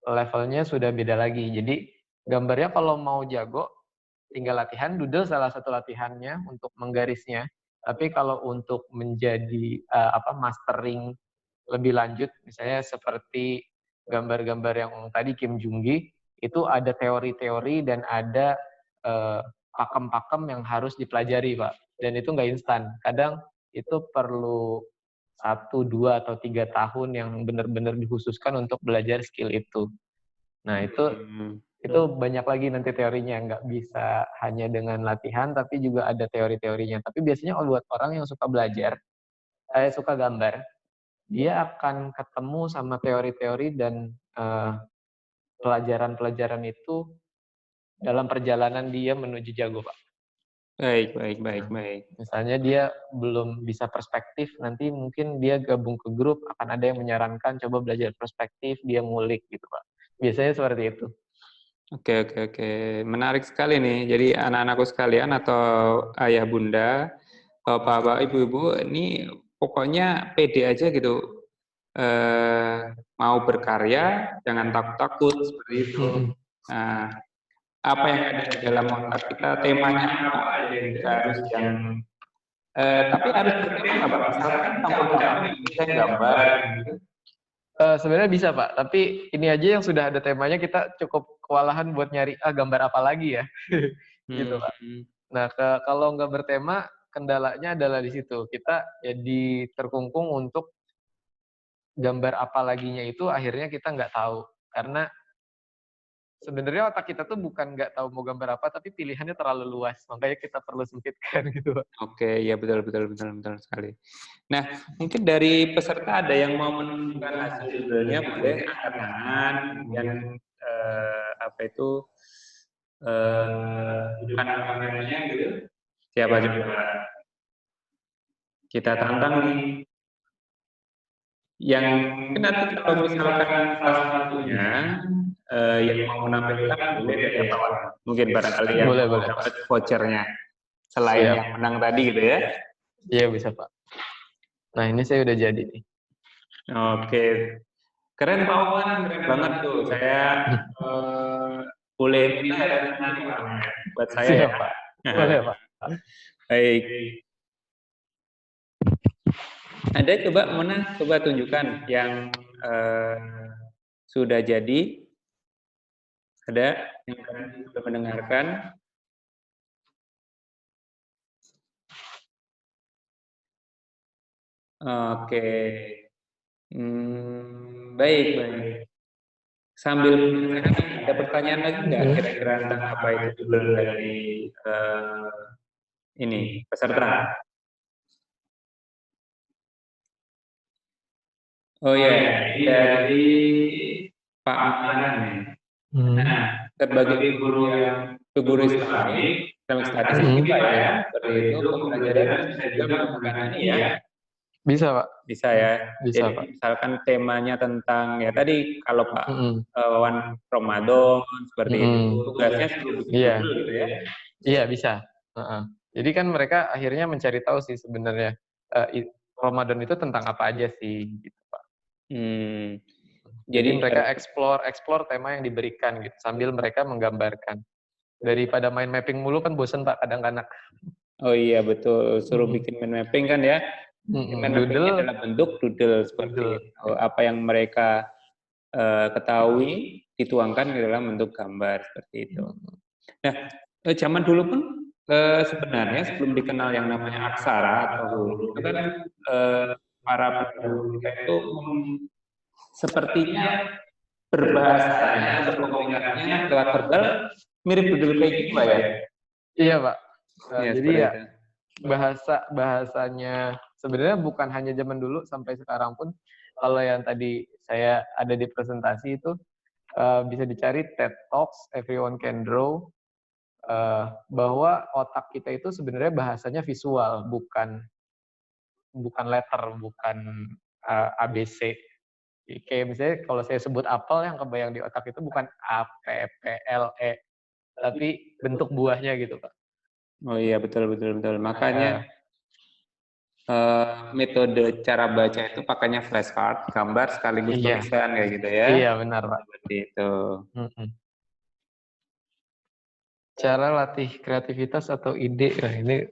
levelnya sudah beda lagi. Jadi gambarnya kalau mau jago tinggal latihan, doodle salah satu latihannya untuk menggarisnya. Tapi kalau untuk menjadi mastering lebih lanjut, misalnya seperti gambar-gambar yang tadi Kim Jung-gi, itu ada teori-teori dan ada pakem-pakem yang harus dipelajari, Pak. Dan itu nggak instan. Kadang itu perlu 1, 2, atau 3 tahun yang benar-benar dikhususkan untuk belajar skill itu. Nah, itu banyak lagi nanti teorinya, nggak bisa hanya dengan latihan, tapi juga ada teori-teorinya. Tapi biasanya buat orang yang suka belajar, suka gambar, dia akan ketemu sama teori-teori dan pelajaran-pelajaran itu dalam perjalanan dia menuju jago, Pak. Baik, baik, baik, baik. Misalnya dia belum bisa perspektif, nanti mungkin dia gabung ke grup, akan ada yang menyarankan coba belajar perspektif, dia ngulik gitu, Pak. Biasanya seperti itu. Oke, oke, oke. Menarik sekali nih. Jadi anak-anakku sekalian atau ayah bunda, bapak, ibu-ibu, ini pokoknya pede aja gitu. Mau berkarya, jangan takut-takut seperti itu. Nah, apa yang ada di dalam otak kita, temanya apa aja yang harus yang tapi harus bertema Pak. Misalkan campur-campur bisa gambar gitu. Sebenarnya bisa Pak, tapi ini aja yang sudah ada temanya kita cukup kewalahan buat nyari gambar apa lagi ya, gitu Pak. Nah kalau nggak bertema, kendalanya adalah di situ, kita jadi terkungkung untuk gambar apa laginya itu akhirnya kita nggak tahu, karena sebenarnya otak kita tuh bukan nggak tahu mau gambar apa, tapi pilihannya terlalu luas, makanya kita perlu sempitkan gitu Pak. Oke, ya betul sekali. Nah, mungkin dari peserta ada yang mau menunjukkan hasil doodle-nya, boleh angkat tangan, kemudian tunjukkan kameranya gitu. Siapa coba? Kita tantang nih. Yang mungkin nanti kalau misalkan salah satunya yang mau menampilkan boleh ya Pak. Mungkin barangkali yang boleh, dapat vouchernya. Selain yang menang tadi gitu ya. Iya bisa Pak. Nah ini saya udah jadi nih. Oke. Keren Pak Wan, keren banget tuh. Saya boleh minta ya nanti buat saya ya. Pak. Boleh Pak. Baik. Anda coba tunjukkan yang sudah jadi. Ada yang sudah mendengarkan? Oke. Baik, baik. Sambil menyelesaikan, ada pertanyaan lagi nggak kira-kira tentang apa itu doodle dari ini peserta? Oh ya, ini dari Pak Manan ya. Nah, sebagai guru Islamik, Islamic Studies juga ya, seperti itu pembelajaran bisa juga menggunakan ini ya. Bisa, Pak. Bisa ya. Bisa, Jadi Pak. misalkan temanya tentang ya tadi kalau Pak Wawan Ramadan seperti itu, tugasnya suruh bikin Iya. doodle gitu ya. Iya, bisa. Jadi kan mereka akhirnya mencari tahu sih sebenarnya Ramadan itu tentang apa aja sih, gitu, Pak. Jadi mereka explore tema yang diberikan gitu sambil mereka menggambarkan. Daripada main mapping mulu kan bosen, Pak, kadang-kadang. Oh iya betul, suruh bikin mind mapping kan ya. Mind mappingnya dalam bentuk doodle seperti itu. Apa yang mereka ketahui dituangkan ke dalam bentuk gambar seperti itu. Nah, zaman dulu pun sebenarnya sebelum dikenal yang namanya aksara atau huruf, itu kan para pendahulu kita itu sepertinya berbahasanya, berkomunikasinya lewat verbal mirip doodle kayak gitu Pak ya? Iya Pak. Ya, jadi ya bahasanya sebenarnya bukan hanya zaman dulu sampai sekarang pun. Kalau yang tadi saya ada di presentasi itu bisa dicari TED Talks, Everyone Can Draw, bahwa otak kita itu sebenarnya bahasanya visual, bukan letter, bukan ABC. Kayak misalnya kalau saya sebut apel, yang kebayang di otak itu bukan APPLE, tapi bentuk buahnya gitu Pak. Oh iya betul. Makanya metode cara baca itu pakainya flashcard, gambar sekaligus tulisan kayak gitu ya. Iya benar Pak. Seperti itu. Cara latih kreativitas atau ide, nah ini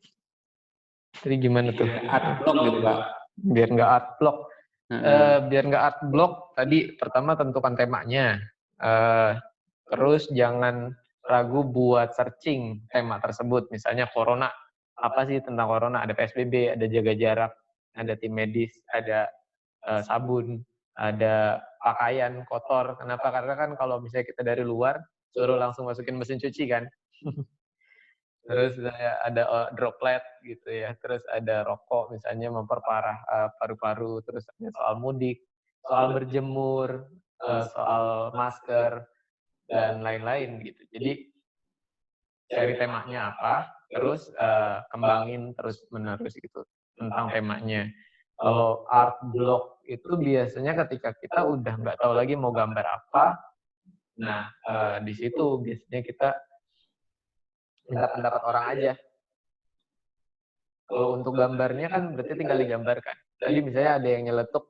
tadi gimana tuh? Art block gitu Pak. Biar nggak art block. Biar nggak art block, tadi pertama tentukan temanya. Terus jangan ragu buat searching tema tersebut. Misalnya corona, apa sih tentang corona? Ada PSBB, ada jaga jarak, ada tim medis, ada sabun, ada pakaian kotor. Kenapa? Karena kan kalau misalnya kita dari luar, suruh langsung masukin mesin cuci kan. Terus ada droplet gitu ya, terus ada rokok misalnya memperparah paru-paru, terus ada soal mudik, soal berjemur, soal masker, dan lain-lain gitu. Jadi cari temanya apa, terus kembangin terus-menerus gitu tentang temanya. Kalau art block itu biasanya ketika kita udah nggak tahu lagi mau gambar apa, nah di situ biasanya kita minta pendapat orang aja. Kalau untuk gambarnya kan berarti tinggal digambarkan. Tadi misalnya ada yang nyeletuk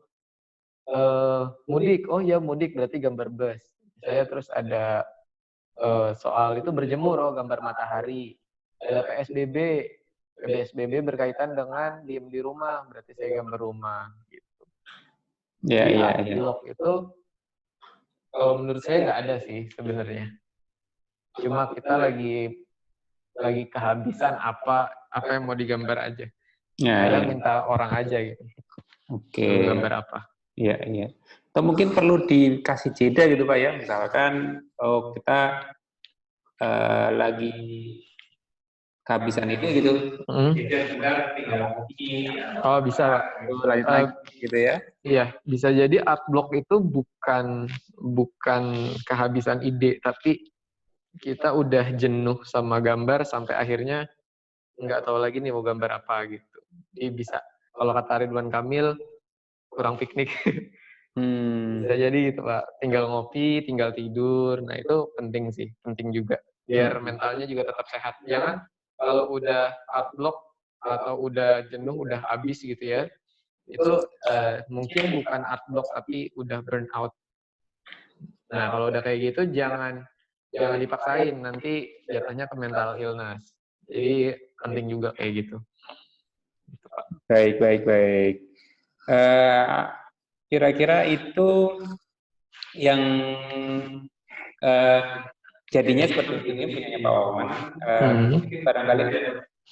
mudik, oh ya mudik berarti gambar bus. Misalnya terus ada soal itu berjemur, oh gambar matahari. Ada PSBB berkaitan dengan diem di rumah, berarti saya gambar rumah. Gitu. Iya. Blog itu kalau menurut saya nggak ada sih sebenarnya. Cuma kita lagi kehabisan apa yang mau digambar aja. Kadang minta orang aja gitu. Oke. Gambar apa? Iya. Atau mungkin perlu dikasih jeda gitu Pak ya. Misalkan kita lagi kehabisan itu gitu. Oh bisa Pak. Lanjut lagi gitu ya. Iya, bisa jadi art block itu bukan kehabisan ide, tapi kita udah jenuh sama gambar sampai akhirnya nggak tahu lagi nih mau gambar apa gitu. Jadi bisa, kalau kata Ridwan Kamil, kurang piknik. Bisa jadi gitu Pak, tinggal ngopi, tinggal tidur, nah itu penting sih, penting juga. Biar mentalnya juga tetap sehat. Jangan kalau udah art block atau udah jenuh, udah habis gitu ya, itu mungkin bukan art block tapi udah burn out. Nah kalau udah kayak gitu jangan dipaksain, nanti jatuhnya ke mental illness. Jadi penting juga kayak gitu. Baik. Kira-kira itu yang jadinya seperti ini punya Pak Wawan. Barangkali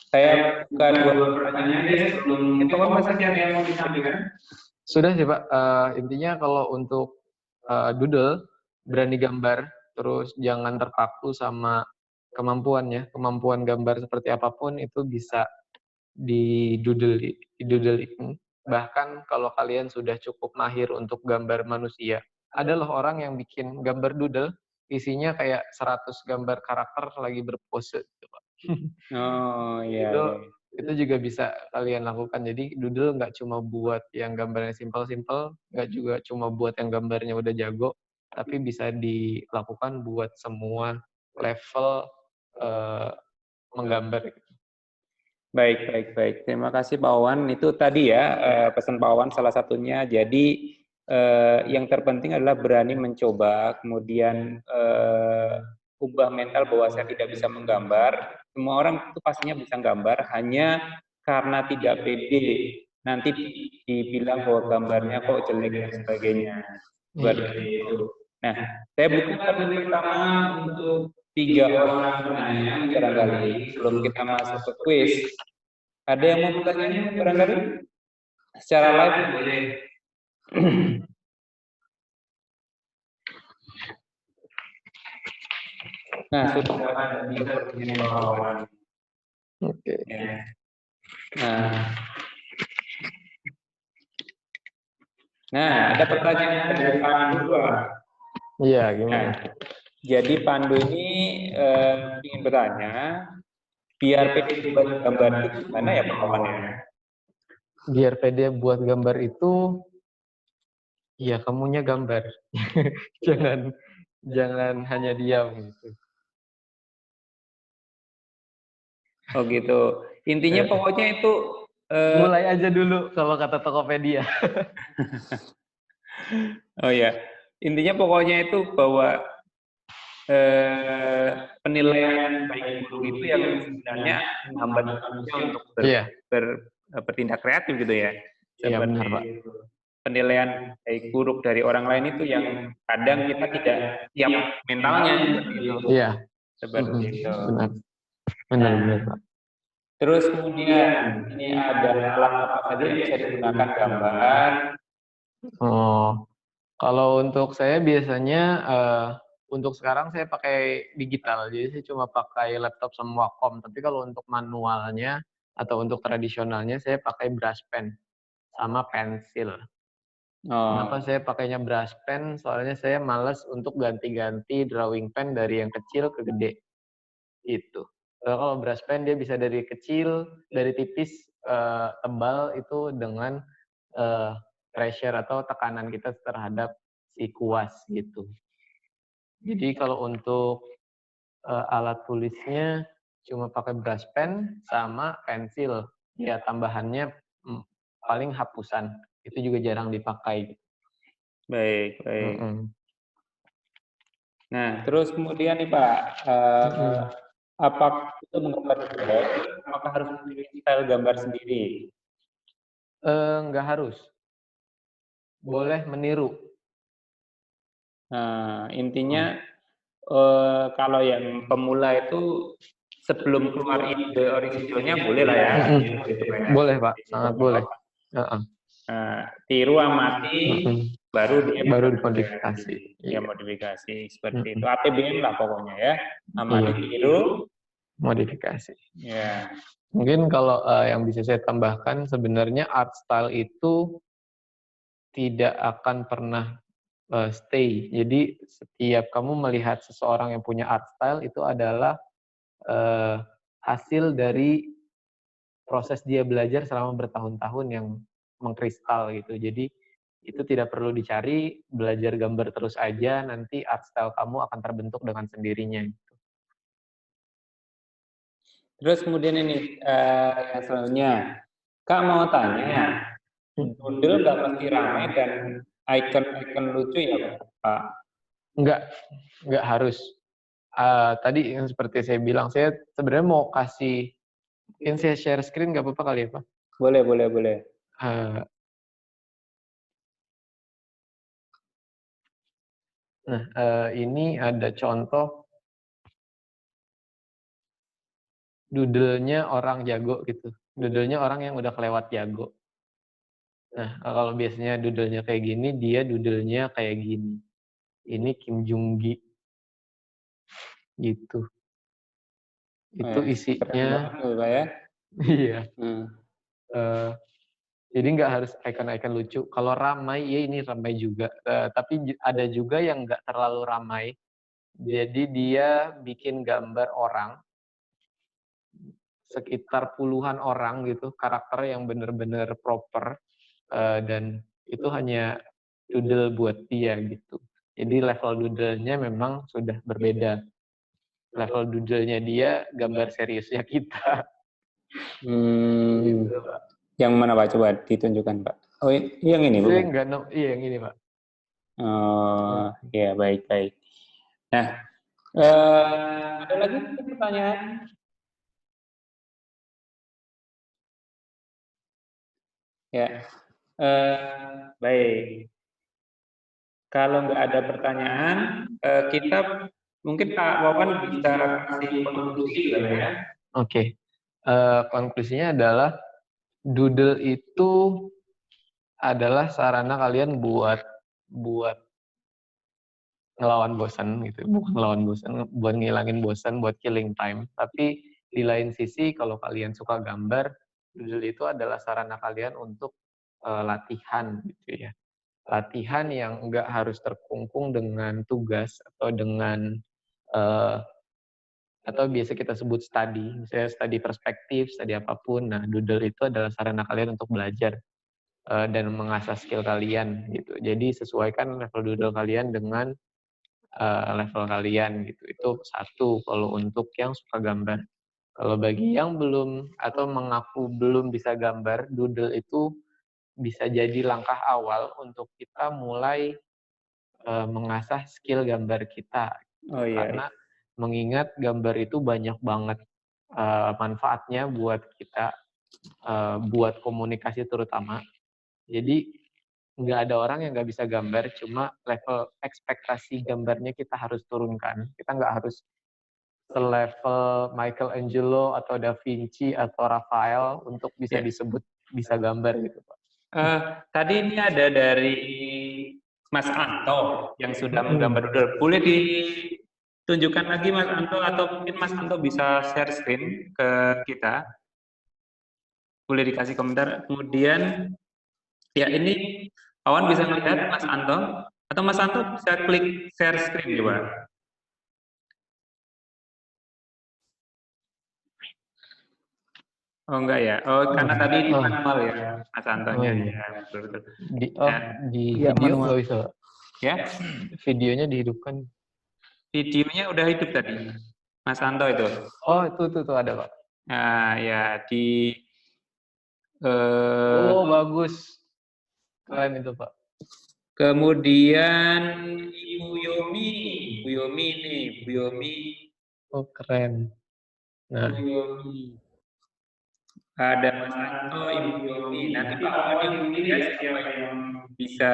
Saya buka dua pertanyaan ya sebelum itu apa saja yang mau disampaikan? Sudah sih Pak. Intinya kalau untuk doodle, berani gambar, terus jangan terpaku sama kemampuannya. Kemampuan gambar seperti apapun itu bisa di doodle ini. Bahkan kalau kalian sudah cukup mahir untuk gambar manusia, ada loh orang yang bikin gambar doodle, isinya kayak 100 gambar karakter lagi berpose gitu Pak. Oh iya, itu iya. itu juga bisa kalian lakukan. Jadi doodle nggak cuma buat yang gambarnya simpel-simpel, nggak juga cuma buat yang gambarnya udah jago, tapi bisa dilakukan buat semua level menggambar. Baik, baik, baik. Terima kasih Pak Wawan. Itu tadi ya pesan Pak Wawan salah satunya. Jadi yang terpenting adalah berani mencoba, kemudian ubah mental bahwa saya tidak bisa menggambar. Semua orang itu pastinya bisa gambar, hanya karena tidak pede nanti dibilang bahwa gambarnya kok jelek dan sebagainya. Seperti itu. Nah, saya buka panel pertama untuk 3 orang penanya barangkali sebelum kita masuk ke quiz. Ada yang mau bertanya barangkali? Secara live boleh. Nah, sudah ada di pertanyaan kawan. Oke. Ya. Nah, ada pertanyaan dari Pandu, Pak. Iya, gimana? Nah, jadi Pandu ini ingin bertanya, biar pede buat gambar itu gimana ya Pak Wawan ya? Biar pede buat gambar itu, ya kamunya gambar. jangan hanya diam gitu. Oh gitu. Intinya pokoknya itu mulai aja dulu kalau kata Tokopedia. Oh ya, intinya pokoknya itu bahwa penilaian baik buruk itu yang sebenarnya menghambat manusia untuk bertindak kreatif gitu ya. Iya Seperti benar Pak. penilaian baik buruk dari orang lain itu yang kadang kita tidak siap mentalnya seperti itu. Iya. Seperti itu. Benar. Benar Pak. Terus kemudian ini ada alat apa saja yang bisa digunakan gambar. Oh, kalau untuk saya biasanya untuk sekarang saya pakai digital, jadi saya cuma pakai laptop sama Wacom. Tapi kalau untuk manualnya atau untuk tradisionalnya saya pakai brush pen sama pensil. Kenapa saya pakainya brush pen? Soalnya saya malas untuk ganti-ganti drawing pen dari yang kecil ke gede. Itu. Kalau brush pen dia bisa dari kecil, dari tipis, tebal itu dengan pressure atau tekanan kita terhadap si kuas gitu. Jadi kalau untuk alat tulisnya cuma pakai brush pen sama pensil. Ya tambahannya paling hapusan. Itu juga jarang dipakai. Baik, baik. Nah, terus kemudian nih Pak, apakah itu menggambar apakah harus memiliki style gambar sendiri? Nggak harus. Boleh meniru. Nah, intinya kalau yang pemula itu sebelum keluar ide originalnya boleh lah ya. Boleh Pak, sangat boleh. Tiru amati, baru dimodifikasi. Ya modifikasi seperti itu. ATBM lah pokoknya ya. Amati, tiru, modifikasi. Ya. Mungkin kalau yang bisa saya tambahkan, sebenarnya art style itu tidak akan pernah stay. Jadi setiap kamu melihat seseorang yang punya art style itu adalah hasil dari proses dia belajar selama bertahun-tahun yang mengkristal gitu. Jadi itu tidak perlu dicari, belajar gambar terus aja, nanti art style kamu akan terbentuk dengan sendirinya. Terus kemudian ini yang selanjutnya, Kak mau tanya, doodle nggak mesti ramai dan icon-icon lucu ya Pak? Nggak harus. Tadi yang seperti saya bilang, saya sebenarnya mau kasih, mungkin saya share screen nggak apa-apa kali ya Pak? Boleh, boleh, boleh. Nah, ini ada contoh doodle-nya orang jago gitu. Doodle-nya orang yang udah kelewat jago. Nah, kalau biasanya doodle-nya kayak gini, dia doodle-nya kayak gini. Ini Kim Jung Gi gitu. Itu Keren isinya banget tuh, Pak ya. iya. Hmm. Jadi nggak harus icon-icon lucu. Kalau ramai, ya ini ramai juga. Tapi ada juga yang nggak terlalu ramai. Jadi dia bikin gambar orang, sekitar puluhan orang gitu, karakter yang benar-benar proper, dan itu hanya doodle buat dia gitu. Jadi level doodle-nya memang sudah berbeda. Level doodle-nya dia gambar seriusnya kita. Gitu, Pak. Yang mana Pak? Coba ditunjukkan Pak. Oh, yang ini Saya bukan? nggak iya yang ini, Pak. Oh, ya baik. Nah, ada lagi pertanyaan? Ya, baik. Kalau nggak ada pertanyaan, kita mungkin Pak Wawan bisa kasih konklusi juga ya. Oke. Konklusinya adalah doodle itu adalah sarana kalian buat ngelawan bosan gitu. Bukan ngelawan bosan, buat ngilangin bosan, buat killing time. Tapi di lain sisi kalau kalian suka gambar, doodle itu adalah sarana kalian untuk latihan gitu ya. Latihan yang enggak harus terkungkung dengan tugas atau dengan atau biasa kita sebut study, misalnya study perspektif, study apapun. Nah, doodle itu adalah sarana kalian untuk belajar dan mengasah skill kalian gitu. Jadi sesuaikan level doodle kalian dengan level kalian gitu. Itu satu kalau untuk yang suka gambar. Kalau bagi yang belum atau mengaku belum bisa gambar, doodle itu bisa jadi langkah awal untuk kita mulai mengasah skill gambar kita. Oh iya. Karena mengingat gambar itu banyak banget manfaatnya buat kita, buat komunikasi terutama. Jadi nggak ada orang yang nggak bisa gambar, cuma level ekspektasi gambarnya kita harus turunkan. Kita nggak harus selevel Michelangelo atau Da Vinci atau Raphael untuk bisa disebut bisa gambar gitu, Pak. Tadi ini ada dari Mas Anto yang sudah menggambar doodle. Boleh ditunjukkan lagi Mas Anto atau mungkin Mas Anto bisa share screen ke kita? Boleh dikasih komentar. Kemudian ya ini Awan bisa melihat Mas Anto atau Mas Anto bisa klik share screen coba. Oh enggak ya. Oh karena tadi di manual ya Mas Antonya. Ya betul. Di ya, video manual. nggak bisa, Pak. Ya. Videonya dihidupkan. Videonya udah hidup tadi. Mas Anto itu. Oh, itu ada, Pak. Nah, ya di Oh, bagus. Keren itu, Pak. kemudian Ibu Yomi nih, Bu Yomi. Oh, keren. Nah, Bu Yomi. Ada Mas Anto, Ibu Yomi. Nanti Pak Wawan yang pilih ya siapa yang bisa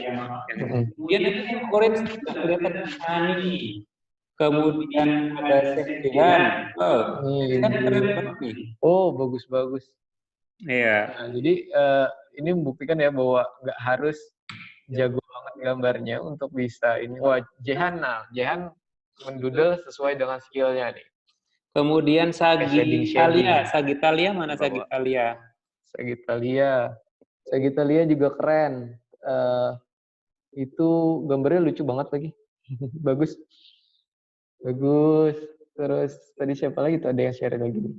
yang kemudian itu yang orange juga kelihatan Ani. Kemudian ada Sekdehan. Oh, kan keren banget nih. Oh, bagus. Iya. Nah, jadi ini membuktikan ya bahwa nggak harus jago banget gambarnya untuk bisa ini. Wah, Jehan mendoodle sesuai dengan skillnya nih. Kemudian Sagitalia mana Sagitalia? Sagitalia juga keren. Itu gambarnya lucu banget lagi. Bagus. Terus tadi siapa lagi tuh ada yang share lagi?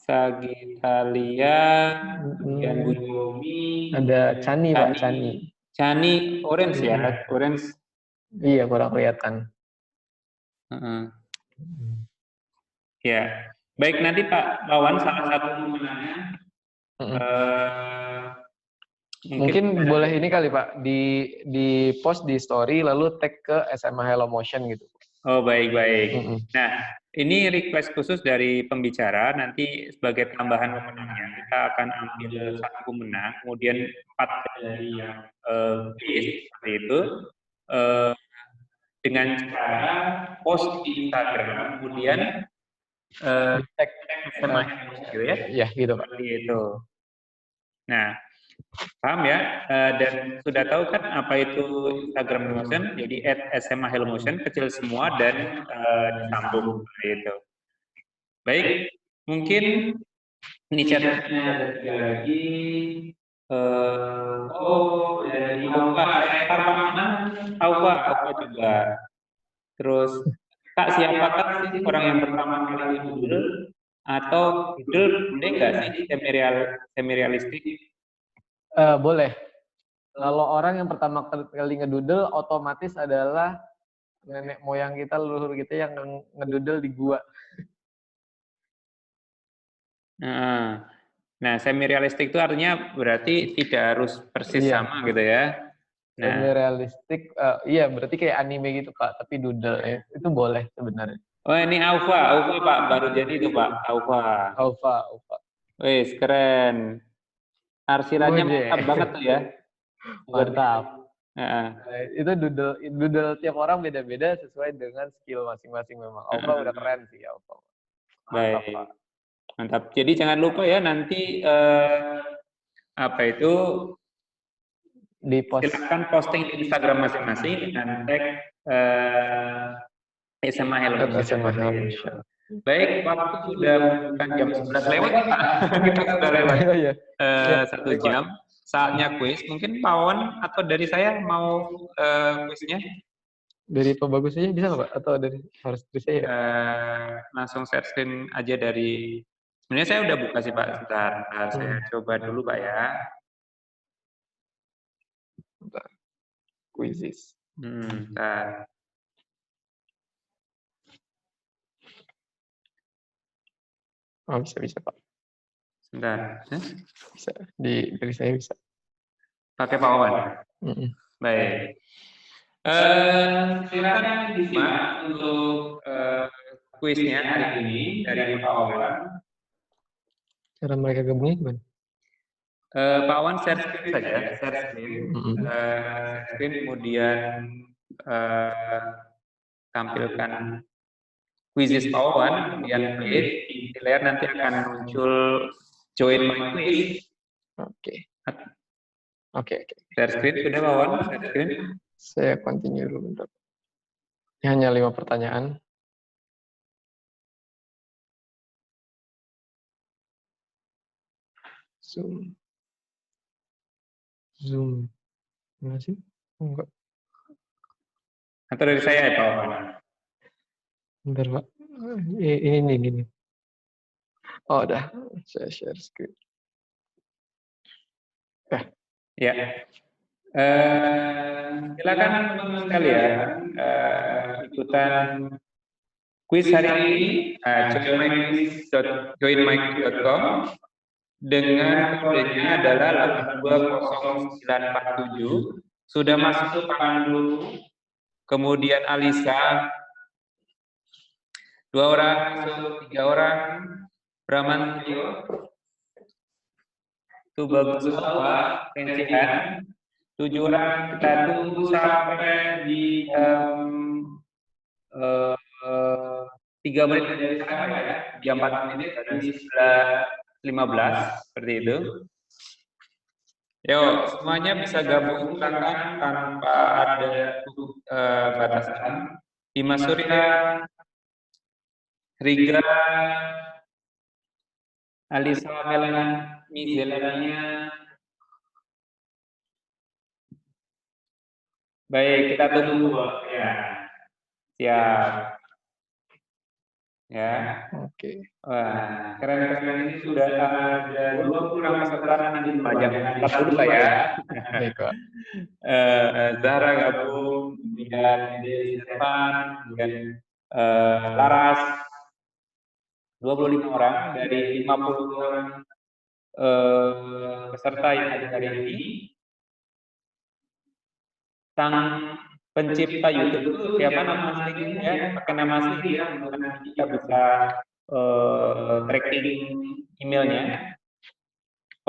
Sagitalia, kemudian Bu Yomi. Ada Chani, Pak, Chani. Chani orange ya, orange. Iya, kurang kelihatan. Ya, baik nanti Pak Wawan salah satu pemenangnya. Mungkin boleh ini kali Pak di post di story lalu tag ke SMA Hello Motion gitu. Oh baik. Nah ini request khusus dari pembicara, nanti sebagai tambahan pemenangnya kita akan ambil satu pemenang, kemudian 4 dari yang seperti itu. dengan cara post di Instagram, kemudian Tag, SMA Helmotion gitu ya. ya gitu Pak. Seperti itu. Nah, paham ya? Dan sudah tahu kan apa itu Instagram Helmotion? Jadi @SMA Helmotion kecil semua dan disambung seperti itu. Baik, mungkin ini chatnya ada 3 lagi. Dari Aufa, saya Aufa juga. Terus, Kak, siapakah sih orang yang pertama kali doodle? Atau doodle boleh nggak sih semi-realistik? Boleh. Kalau orang yang pertama kali ngedoodle otomatis adalah nenek moyang kita, leluhur kita yang ngedoodle di gua. Nah, semi-realistik itu artinya berarti tidak harus persis sama gitu ya. Nah, semi-realistik, iya berarti kayak anime gitu Pak, tapi doodle ya. Itu boleh sebenarnya. oh ini Aufa Pak, baru jadi itu Pak, Aufa. Wih, keren. Arsirannya mantap banget tuh ya. Mantap. Itu doodle tiap orang beda-beda sesuai dengan skill masing-masing memang. Aufa udah keren sih Aufa. Mantap, Baik. Pak. Mantap. Jadi jangan lupa ya nanti apa itu Di post. silakan posting di Instagram masing-masing dan tag SMA Helmotion. Baik, waktu sudah bukan jam 11 lewat Pak. Kita sudah lewat 1 jam. Saatnya kuis. Mungkin Pak Wawan atau dari saya mau kuisnya? Dari Pak Bagus aja bisa nggak Pak? Atau harus dari saya? Langsung share screen aja dari. Sebenarnya saya udah buka sih Pak. Sebentar, saya coba dulu Pak ya. Quizzes. Bentar. Oh, bisa Pak. Sebentar. Bisa. Dari saya bisa. Pakai Pak Wawan? Baik. Silakan disimak untuk kuisnya hari ini dari Pak Wawan. Cara mereka gabungnya gimana? Pak Wawan share screen saja, share screen kemudian tampilkan quizzes Pak Wawan, kemudian klik di layar nanti akan muncul join my quiz. Oke. Share screen sudah Pak Wawan? Share screen. Saya continue dulu bentar. Ini hanya 5 pertanyaan. Zoom. Mana sih? Enggak. Atau dari saya ya Pak Wawan? Bentar Pak. Ini. Oh udah. Saya share screen. Ya. Silakan teman-teman sekalian ikutan kuis hari ini joinmyquiz.com dengan kodenya adalah 820947. Sudah masuk Pandu, kemudian Alisa, 2 orang masuk, 3 orang, Bramantio, itu bagus Pak, Rencihan, 7 orang, kita tunggu sampai di 3 menit dari sekarang ya, jam 4 menit dari 11.15 seperti itu. Yuk, semuanya bisa gabung silakan tanpa ada batasan. Dimas Surya, Riga, Alisa Zelania. Baik, kita tunggu ya. Siap. Ya. Oke. Wah, keren-keren ini sudah ada 20 orang peserta nanti pajak dulu lah ya. Baik, Pak. Zahra gabung, kemudian Desi Stefan, kemudian Laras, 25 orang dari 50 orang peserta yang ada hari ini. Sang pencipta YouTube itu siapa nama aslinya ya? Pakai nama asli ya, kita bisa tracking emailnya.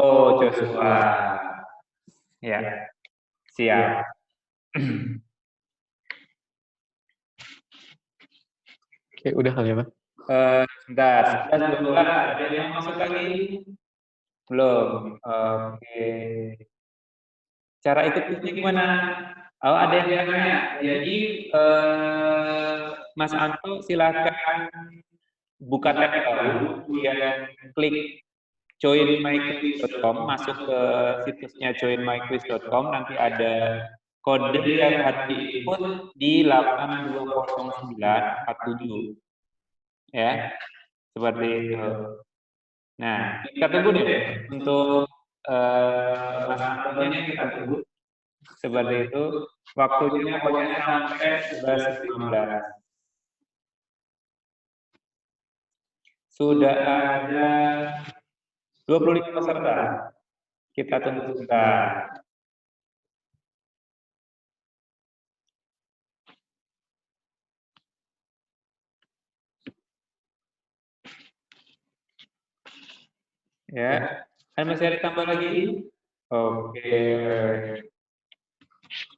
Oh, Joshua. Ya, siap. Oke, udah kali ya, Pak? Sebentar, 11, 12, ada yang masuk lagi? Belum. Oke. Cara ikut kuisnya gimana? Oh, ada yang tanya. Jadi, Mas Anto silakan buka tab baru, kemudian klik joinmyquiz.com, masuk ke situsnya joinmyquiz.com, nanti ada kode yang harus diinput di 820947. Ya, seperti itu. Nah, kita tunggu deh untuk Mas Antonnya kita tunggu. Seperti itu. Waktunya pokoknya sampai 11.15. Sudah ada 25 peserta. Kita tunggu sebentar. Ya, kan masih ada tambah lagi? Oke.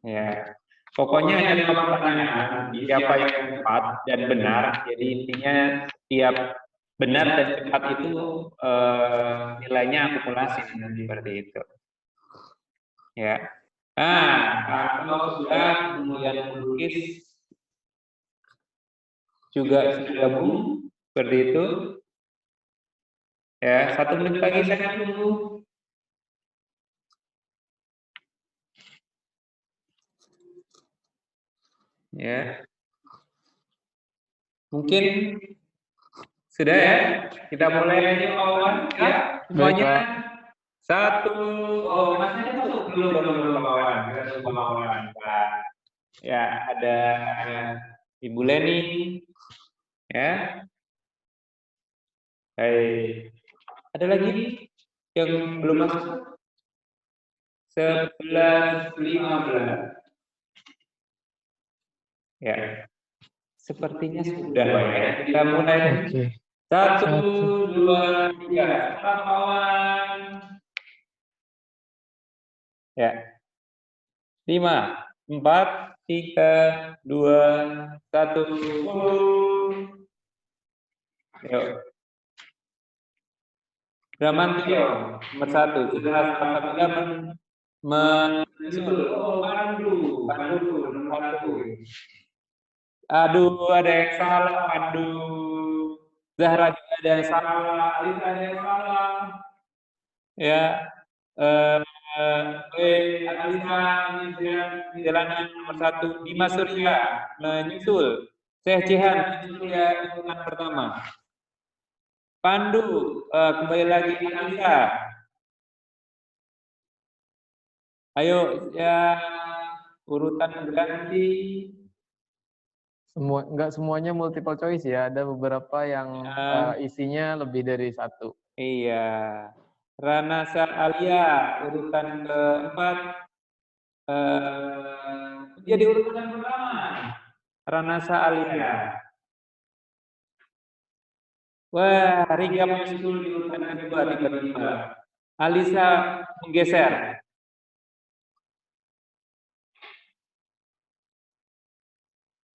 Ya, pokoknya hanya 5 pertanyaan. Siapa yang tepat dan benar. Jadi intinya tiap benar dan cepat itu nilainya akumulasi seperti itu. Ya. Nah, kalau sudah kemudian melukis juga sudah gabung seperti itu. Ya, 1 menit lagi saya tunggu. Ya. Mungkin sudah ya. Kita mulai aja kawan. Ya, semuanya. Satu. Oh, masih masuk belum kawan. Kita tunggu kawan. Ya, ada Ibu Leni. Ya. Hai. Ada lagi yang belum masuk? 11.15. Ya. Sepertinya sudah ya. Kita mulai. Oke. 1, 2, 3. Selamat kawan. Ya. 5, 4, 3, 2, 1. Yuk. Bramantio, nomor 1. Setelah Sabda menyusul. Oh, Pandu, nomor 1. Aduh, ada yang salah, Pandu. Zahra juga ada yang salah, Alisa ada yang salah. Ya. Alisa, jalanan nomor 1. Dimas Surya menyusul. Syekh Jihan menyusul ya urutan pertama. Pandu, kembali lagi Alisa. Ayo ya urutan ganti. Enggak semuanya multiple choice ya, ada beberapa yang isinya lebih dari 1. Iya. Ranasa Alia urutan keempat. Jadi urutan pertama. Ranasa Alia. Wah, Riga menyusul di urutan kedua tiba-tiba. Alisa menggeser.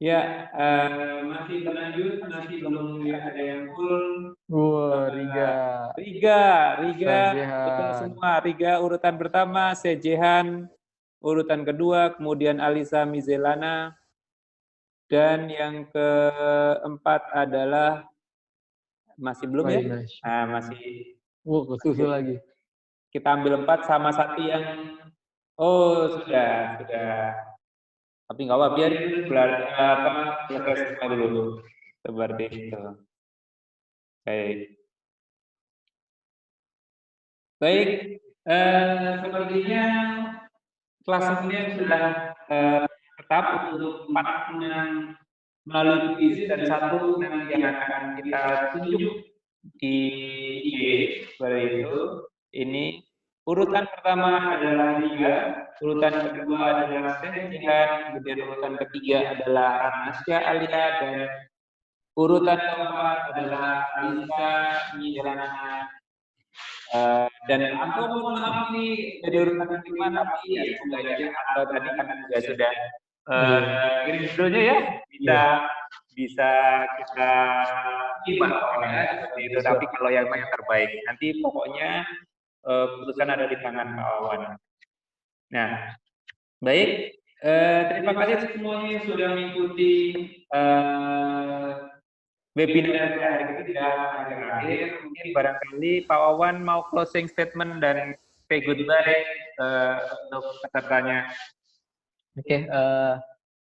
Ya, masih berlanjut, masih belum ada yang full. Wah, Riga, Sejehan. betul semua. Riga urutan pertama, Sejehan urutan kedua, kemudian Alisa Mizelana, dan yang keempat adalah masih belum ya? Masih. Kesusul lagi. Kita ambil 4 sama 1 yang sudah. Tapi nggak apa, biar selesai semua dulu. Seperti itu. Baik. Sepertinya kelasnya sudah tetap untuk 4 yang melalui quiz dan 1 nanti yang akan kita tunjuk di IG seperti itu. Ini urutan pertama adalah Riga, urutan kedua adalah Sejihan, kemudian urutan ketiga adalah Ranasya Alia, dan urutan keempat adalah Alisa Mijelana. Dan Anto mohon maaf nih dari urutan kelima, tapi ya semoga aja Anto tadi kan juga sudah kirim judulnya ya, bisa bisa kita simak pokoknya seperti itu. Tapi kalau yang terbaik, nanti pokoknya keputusan ada di tangan Pak Wawan. Nah, baik. Terima kasih semuanya yang sudah mengikuti webinar hari ini sudah akhir. Mungkin barangkali Pak Wawan mau closing statement dan say goodbye untuk pesertanya. Oke,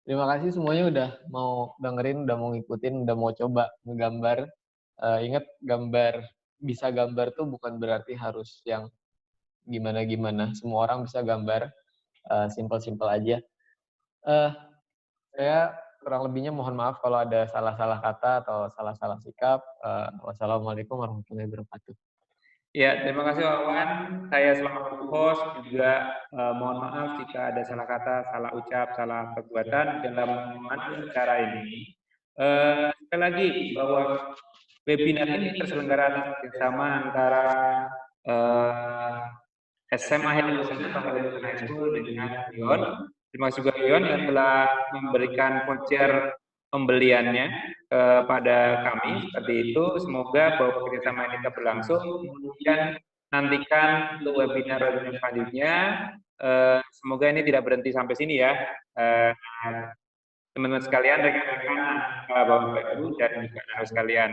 terima kasih semuanya udah mau dengerin, udah mau ngikutin, udah mau coba ngegambar. Ingat, bisa gambar tuh bukan berarti harus yang gimana-gimana. Semua orang bisa gambar, simple-simple aja. Saya kurang lebihnya mohon maaf kalau ada salah-salah kata atau salah-salah sikap. Wassalamualaikum warahmatullahi wabarakatuh. Ya, terima kasih Wawan. Saya selaku host juga mohon maaf jika ada salah kata, salah ucap, salah perbuatan dalam acara ini. Sekali lagi bahwa webinar ini terselenggara bersama antara SMA Helmi High School dengan Yon. Terima kasih juga Yon yang telah memberikan voucher pembeliannya kepada kami seperti itu. Semoga bahwa kerjasama ini tetap berlangsung. Kemudian nantikan untuk webinar selanjutnya. Semoga ini tidak berhenti sampai sini ya. Teman-teman sekalian, rekan-rekan Bapak Ibu dan juga anak sekalian.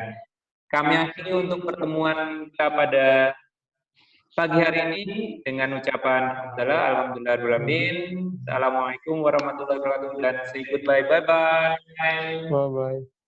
Kami akhiri untuk pertemuan kita pada pagi hari ini dengan ucapan alhamdulillahirrahmanirrahim. Assalamualaikum warahmatullahi wabarakatuh dan say goodbye, bye-bye. Bye-bye.